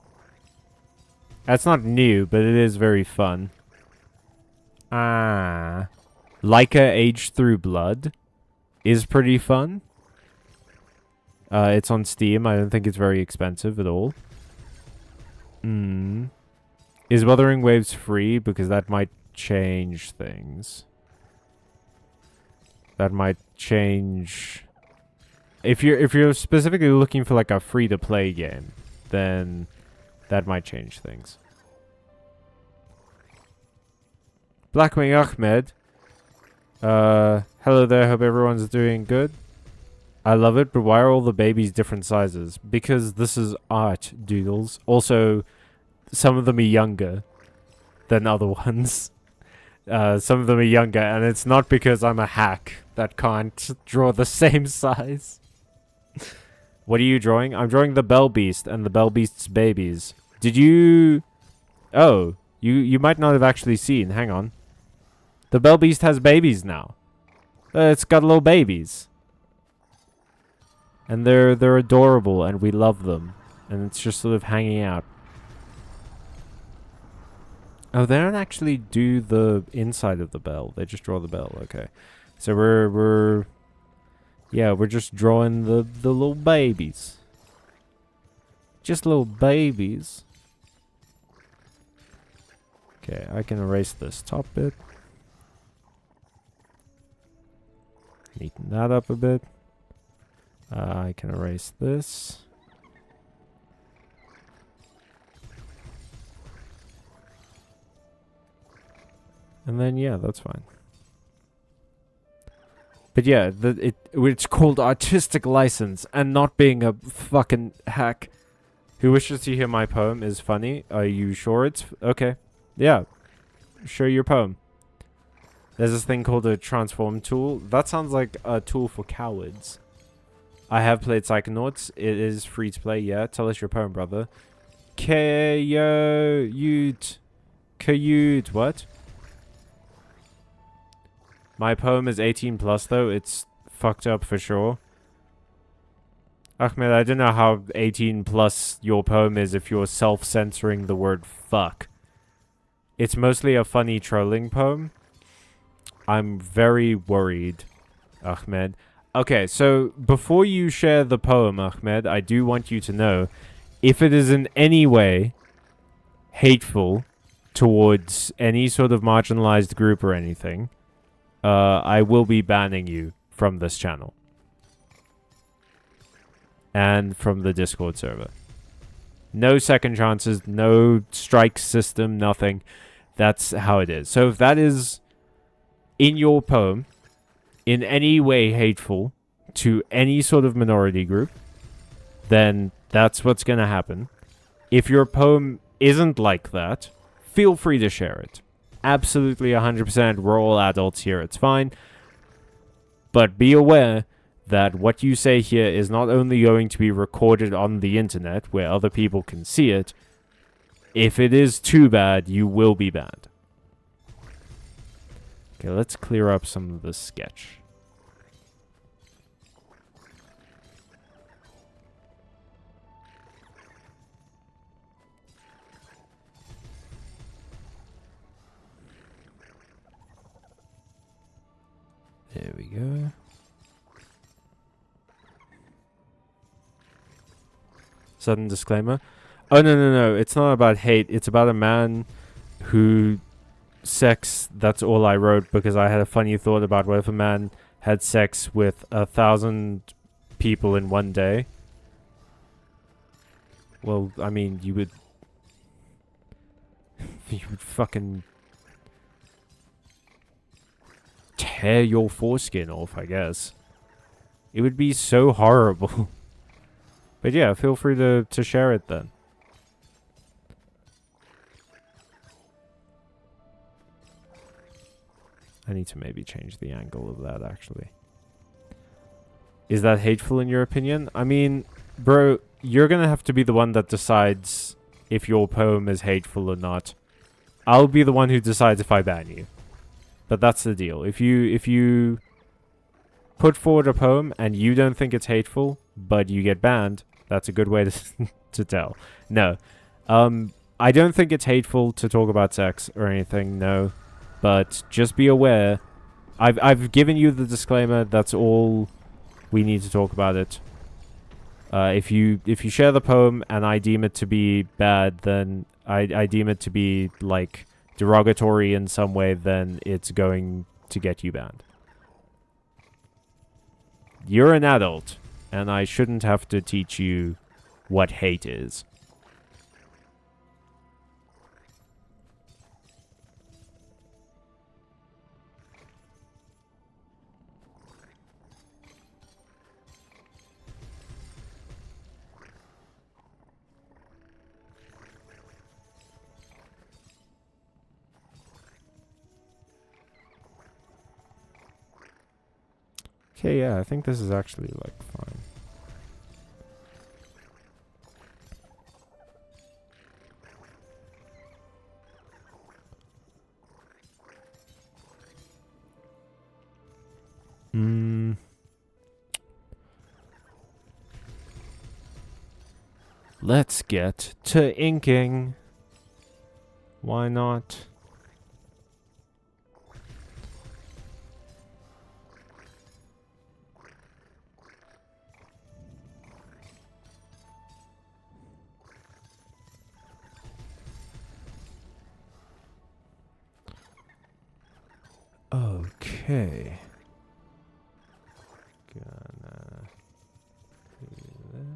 That's not new, but it is very fun. Leica Aged Through Blood is pretty fun. It's on Steam. I don't think it's very expensive at all. Is Wuthering Waves free? Because that might change things. That might change... If you're specifically looking for like a free-to-play game, then that might change things. Blackwing Ahmed. Hello there, hope everyone's doing good. I love it, but why are all the babies different sizes? Because this is art, doodles. Also, some of them are younger than other ones. Some of them are younger, and it's not because I'm a hack that can't draw the same size. What are you drawing? I'm drawing the Bell Beast and the Bell Beast's babies. Did you... Oh, you might not have actually seen. Hang on. The Bell Beast has babies now. It's got little babies. And they're adorable, and we love them. And it's just sort of hanging out. Oh, they don't actually do the inside of the bell. They just draw the bell. Okay. So we're just drawing the little babies. Just little babies. Okay, I can erase this top bit. Neaten that up a bit. I can erase this. And then, yeah, that's fine. But yeah, it's called artistic license and not being a fucking hack. Who wishes to hear my poem is funny? Are you sure it's... Okay. Yeah. Show your poem. There's this thing called a transform tool. That sounds like a tool for cowards. I have played Psychonauts. It is free to play, yeah. Tell us your poem, brother. K-yo-ute. K-ute. What? My poem is 18 plus, though. It's fucked up for sure. Ahmed, I don't know how 18 plus your poem is if you're self-censoring the word fuck. It's mostly a funny trolling poem. I'm very worried, Ahmed. Okay, so before you share the poem, Ahmed, I do want you to know if it is in any way hateful towards any sort of marginalized group or anything, I will be banning you from this channel. And from the Discord server. No second chances, no strike system, nothing. That's how it is. So if that is in your poem, in any way hateful to any sort of minority group, then that's what's going to happen. If your poem isn't like that, feel free to share it. Absolutely 100%. We're all adults here. It's fine. But be aware that what you say here is not only going to be recorded on the internet where other people can see it. If it is too bad, you will be banned. Okay, let's clear up some of the sketch. There we go. Sudden disclaimer. Oh, no. It's not about hate. It's about a man who... Sex, that's all I wrote because I had a funny thought about what if a man had sex with 1,000 people in one day. Well, I mean, you would... You would fucking... tear your foreskin off, I guess. It would be so horrible. But yeah, feel free to share it then. I need to maybe change the angle of that, actually. Is that hateful in your opinion? I mean, bro, you're gonna have to be the one that decides if your poem is hateful or not. I'll be the one who decides if I ban you. But that's the deal. If you put forward a poem and you don't think it's hateful, but you get banned, that's a good way to tell. No. I don't think it's hateful to talk about sex or anything, no. But just be aware. I've given you the disclaimer. That's all we need to talk about it. If you share the poem and I deem it to be bad, then I deem it to be like derogatory in some way, then it's going to get you banned. You're an adult, and I shouldn't have to teach you what hate is. Okay, yeah, I think this is actually, like, fine. Let's get to inking. Why not? Okay. Gonna do this.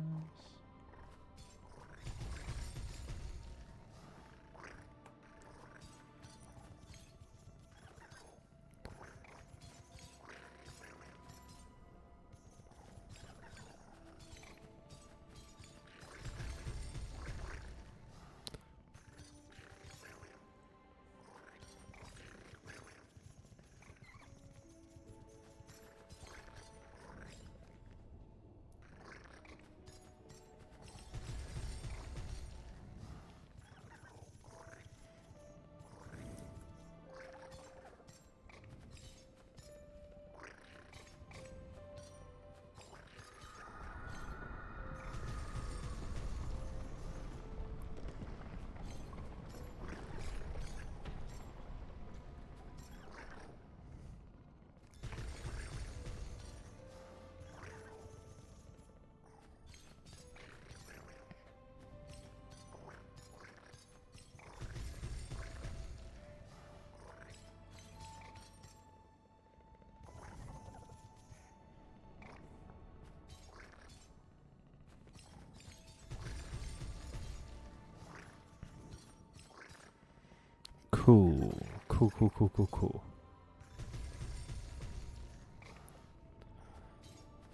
Cool. Cool.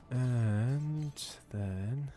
And then...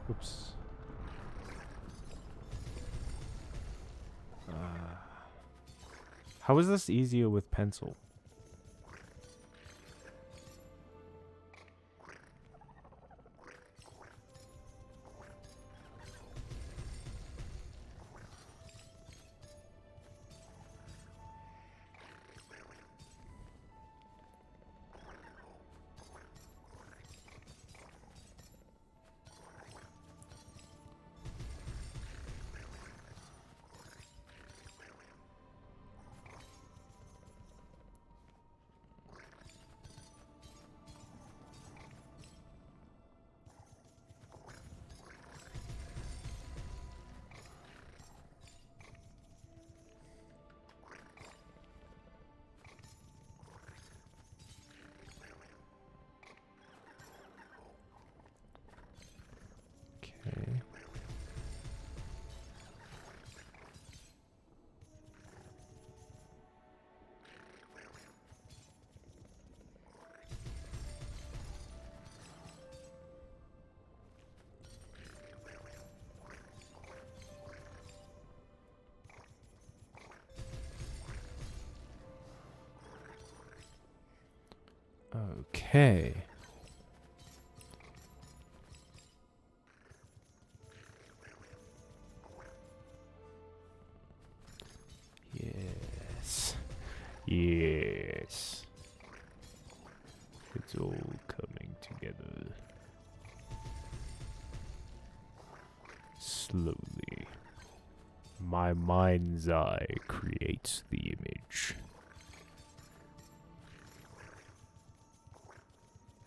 Oops. How is this easier with pencil? Okay. Okay. Yes. Yes. It's all coming together. Slowly. My mind's eye creates the image.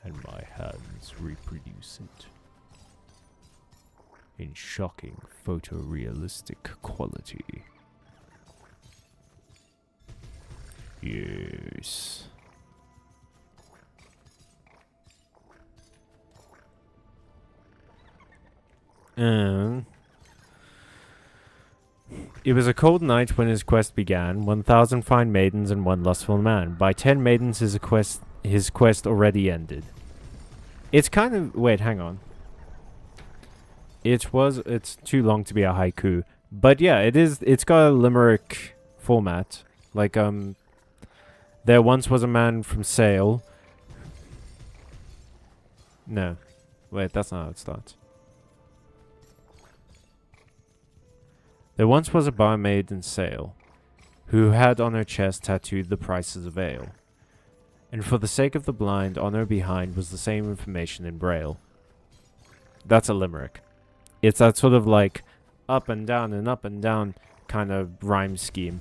And my hands reproduce it. in shocking photorealistic quality. Yes. It was a cold night when his quest began. 1,000 fine maidens and one lustful man. By 10 maidens, his quest already ended. It's kind of... Wait, hang on. It's too long to be a haiku. But yeah, it's got a limerick format. Like, there once was a man from Sale. No. Wait, that's not how it starts. There once was a barmaid in Sale, who had on her chest tattooed the prices of ale. And for the sake of the blind, on her behind was the same information in Braille. That's a limerick. It's that sort of like up and down kind of rhyme scheme.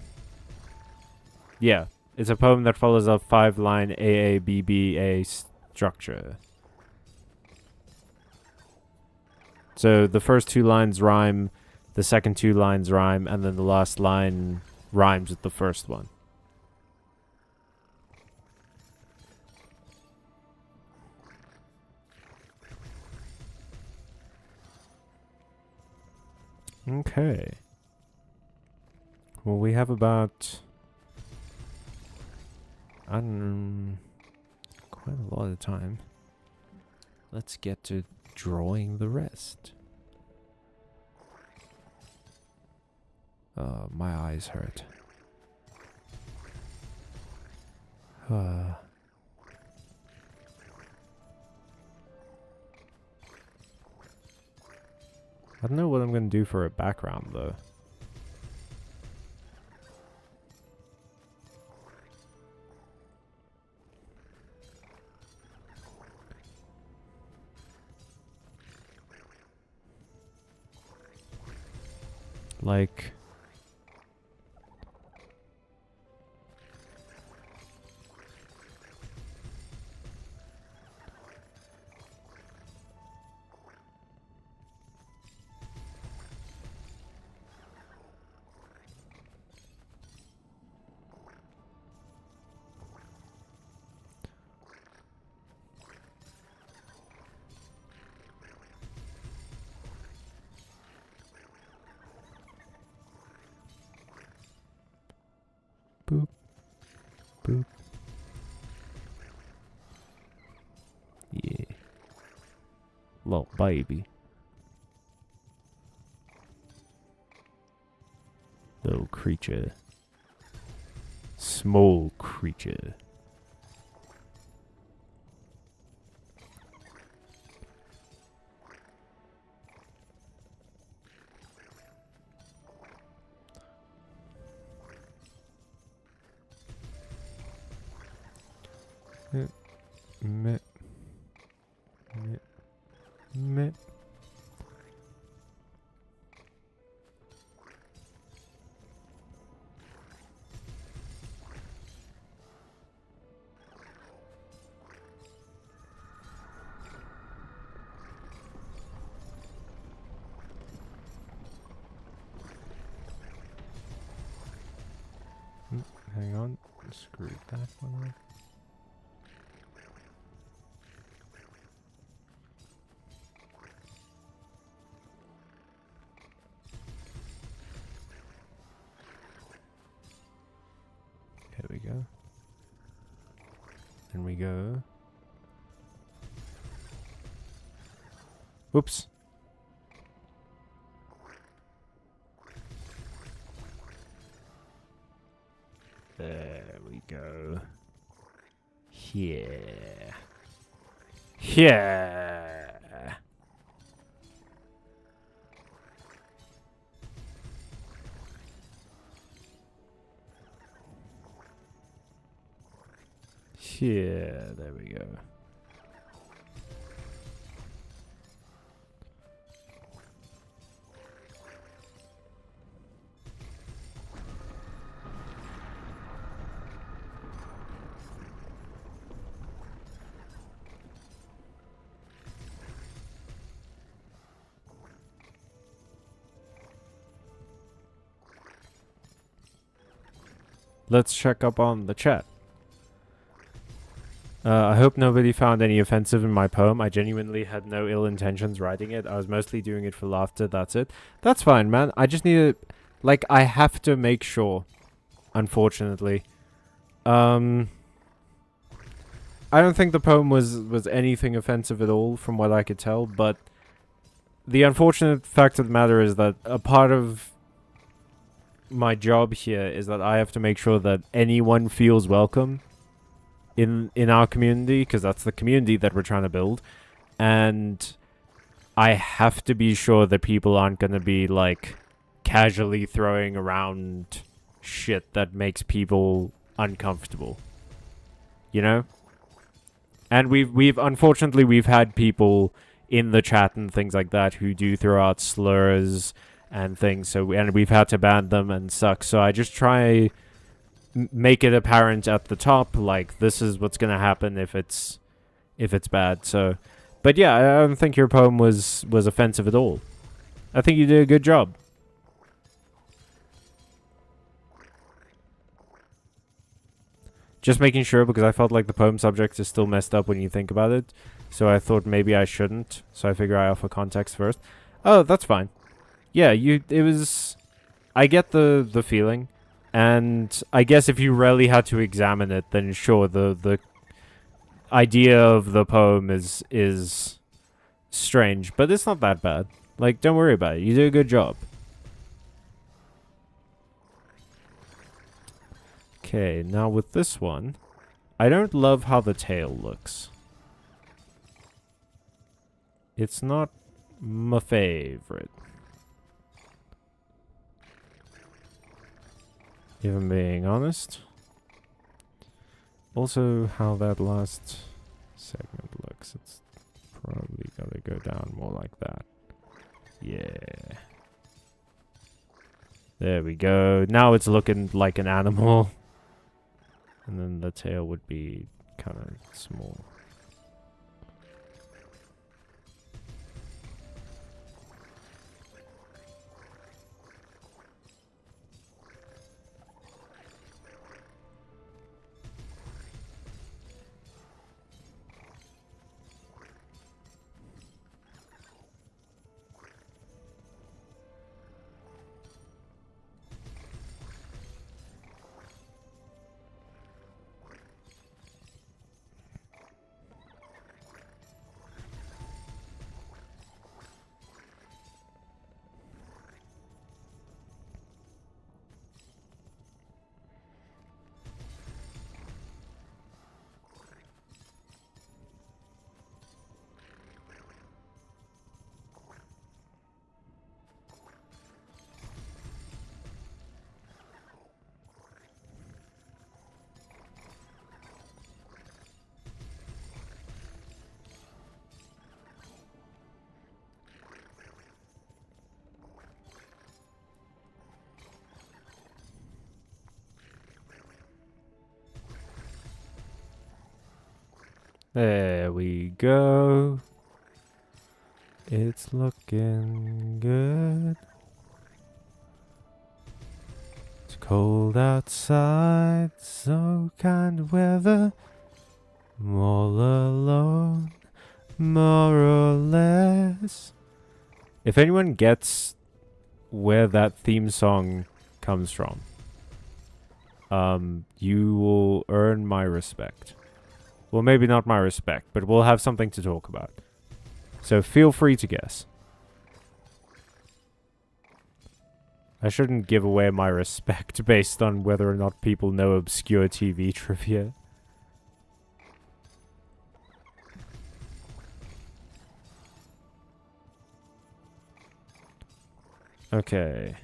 Yeah, it's a poem that follows a 5-line AABBA structure. So the first 2 lines rhyme, the second 2 lines rhyme, and then the last line rhymes with the first one. Okay. Well, we have about... I don't know... quite a lot of time. Let's get to drawing the rest. My eyes hurt. I don't know what I'm gonna do for a background though. Like... Boop. Boop. Yeah. Little baby. Little creature. Small creature. Meh. Meh. Meh. Hang on. Screwed that one up. Here we go. And we go. Oops. There we go. Yeah. Yeah. Yeah, there we go. let's check up on the chat. I hope nobody found any offensive in my poem. I genuinely had no ill intentions writing it. I was mostly doing it for laughter. That's it. That's fine, man. I just need to... Like, I have to make sure, unfortunately. I don't think the poem was anything offensive at all, from what I could tell, but the unfortunate fact of the matter is that a part of my job here is that I have to make sure that anyone feels welcome in our community, because that's the community that we're trying to build, and I have to be sure that people aren't going to be like casually throwing around shit that makes people uncomfortable, you know. And we've unfortunately we've had people in the chat and things like that who do throw out slurs and things, so and we've had to ban them and suck. So I just try make it apparent at the top, like, this is what's gonna happen if it's bad. So, but yeah, I don't think your poem was offensive at all. I think you did a good job. Just making sure, because I felt like the poem subject is still messed up when you think about it, so I thought maybe I shouldn't. So I figure I offer context first. Oh, that's fine. Yeah, it was. I get the feeling. And I guess if you really had to examine it, then sure, the idea of the poem is strange, but it's not that bad. Like, don't worry about it. You did a good job. Okay, now with this one, I don't love how the tail looks. It's not my favorite. If I'm being honest. Also, how that last segment looks. It's probably gotta go down more like that. Yeah. There we go. Now it's looking like an animal. And then the tail would be kind of small. There we go. It's looking good. It's cold outside, so kind of weather. I'm all alone, more or less. If anyone gets where that theme song comes from, you will earn my respect. Well, maybe not my respect, but we'll have something to talk about. So feel free to guess. I shouldn't give away my respect based on whether or not people know obscure TV trivia. Okay.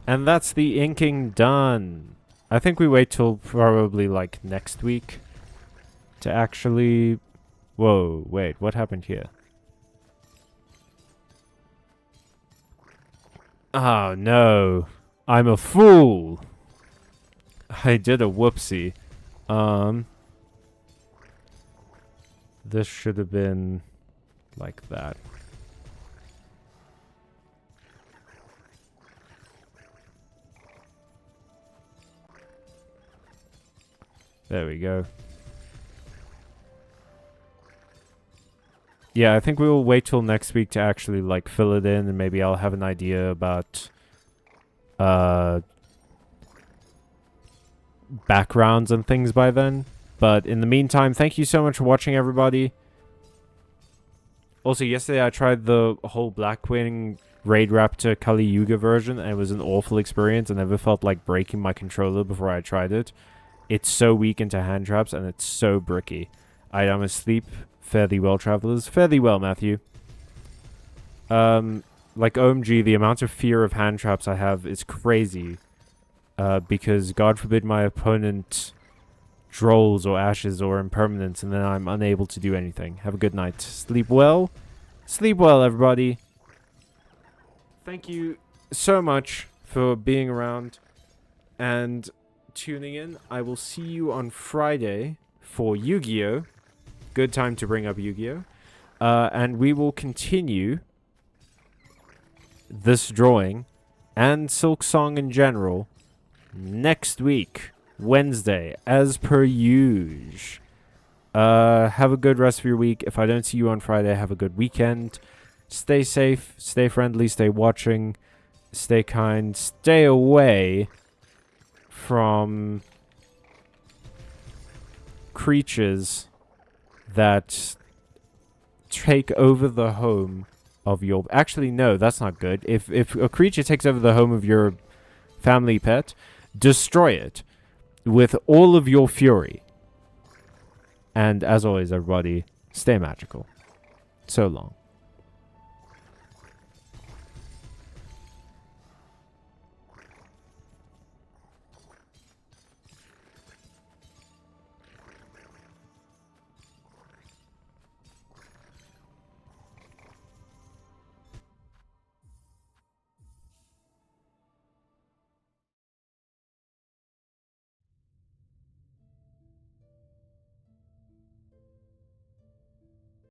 And that's the inking done. I think we wait till probably like next week to actually... Whoa, wait, what happened here? Oh no, I'm a fool. I did a whoopsie. This should have been like that. There we go. Yeah, I think we will wait till next week to actually, like, fill it in, and maybe I'll have an idea about, backgrounds and things by then. But in the meantime, thank you so much for watching, everybody. Also, yesterday I tried the whole Blackwing Raid Raptor Kali Yuga version, and it was an awful experience. I never felt like breaking my controller before I tried it. It's so weak into hand traps, and it's so bricky. I am asleep. Fare thee well, travelers. Fare thee well, Matthew. Like OMG, the amount of fear of hand traps I have is crazy. Because God forbid my opponent drolls or ashes or impermanence, and then I'm unable to do anything. Have a good night. Sleep well. Sleep well, everybody. Thank you so much for being around and tuning in. I will see you on Friday for Yu-Gi-Oh! Good time to bring up Yu-Gi-Oh! And we will continue this drawing and Silksong in general next week, Wednesday, as per usual. Have a good rest of your week. If I don't see you on Friday, have a good weekend. Stay safe, stay friendly, stay watching, stay kind, stay away from creatures that take over the home of your... Actually, no, that's not good. If a creature takes over the home of your family pet, destroy it with all of your fury. And as always, everybody, stay magical. So long.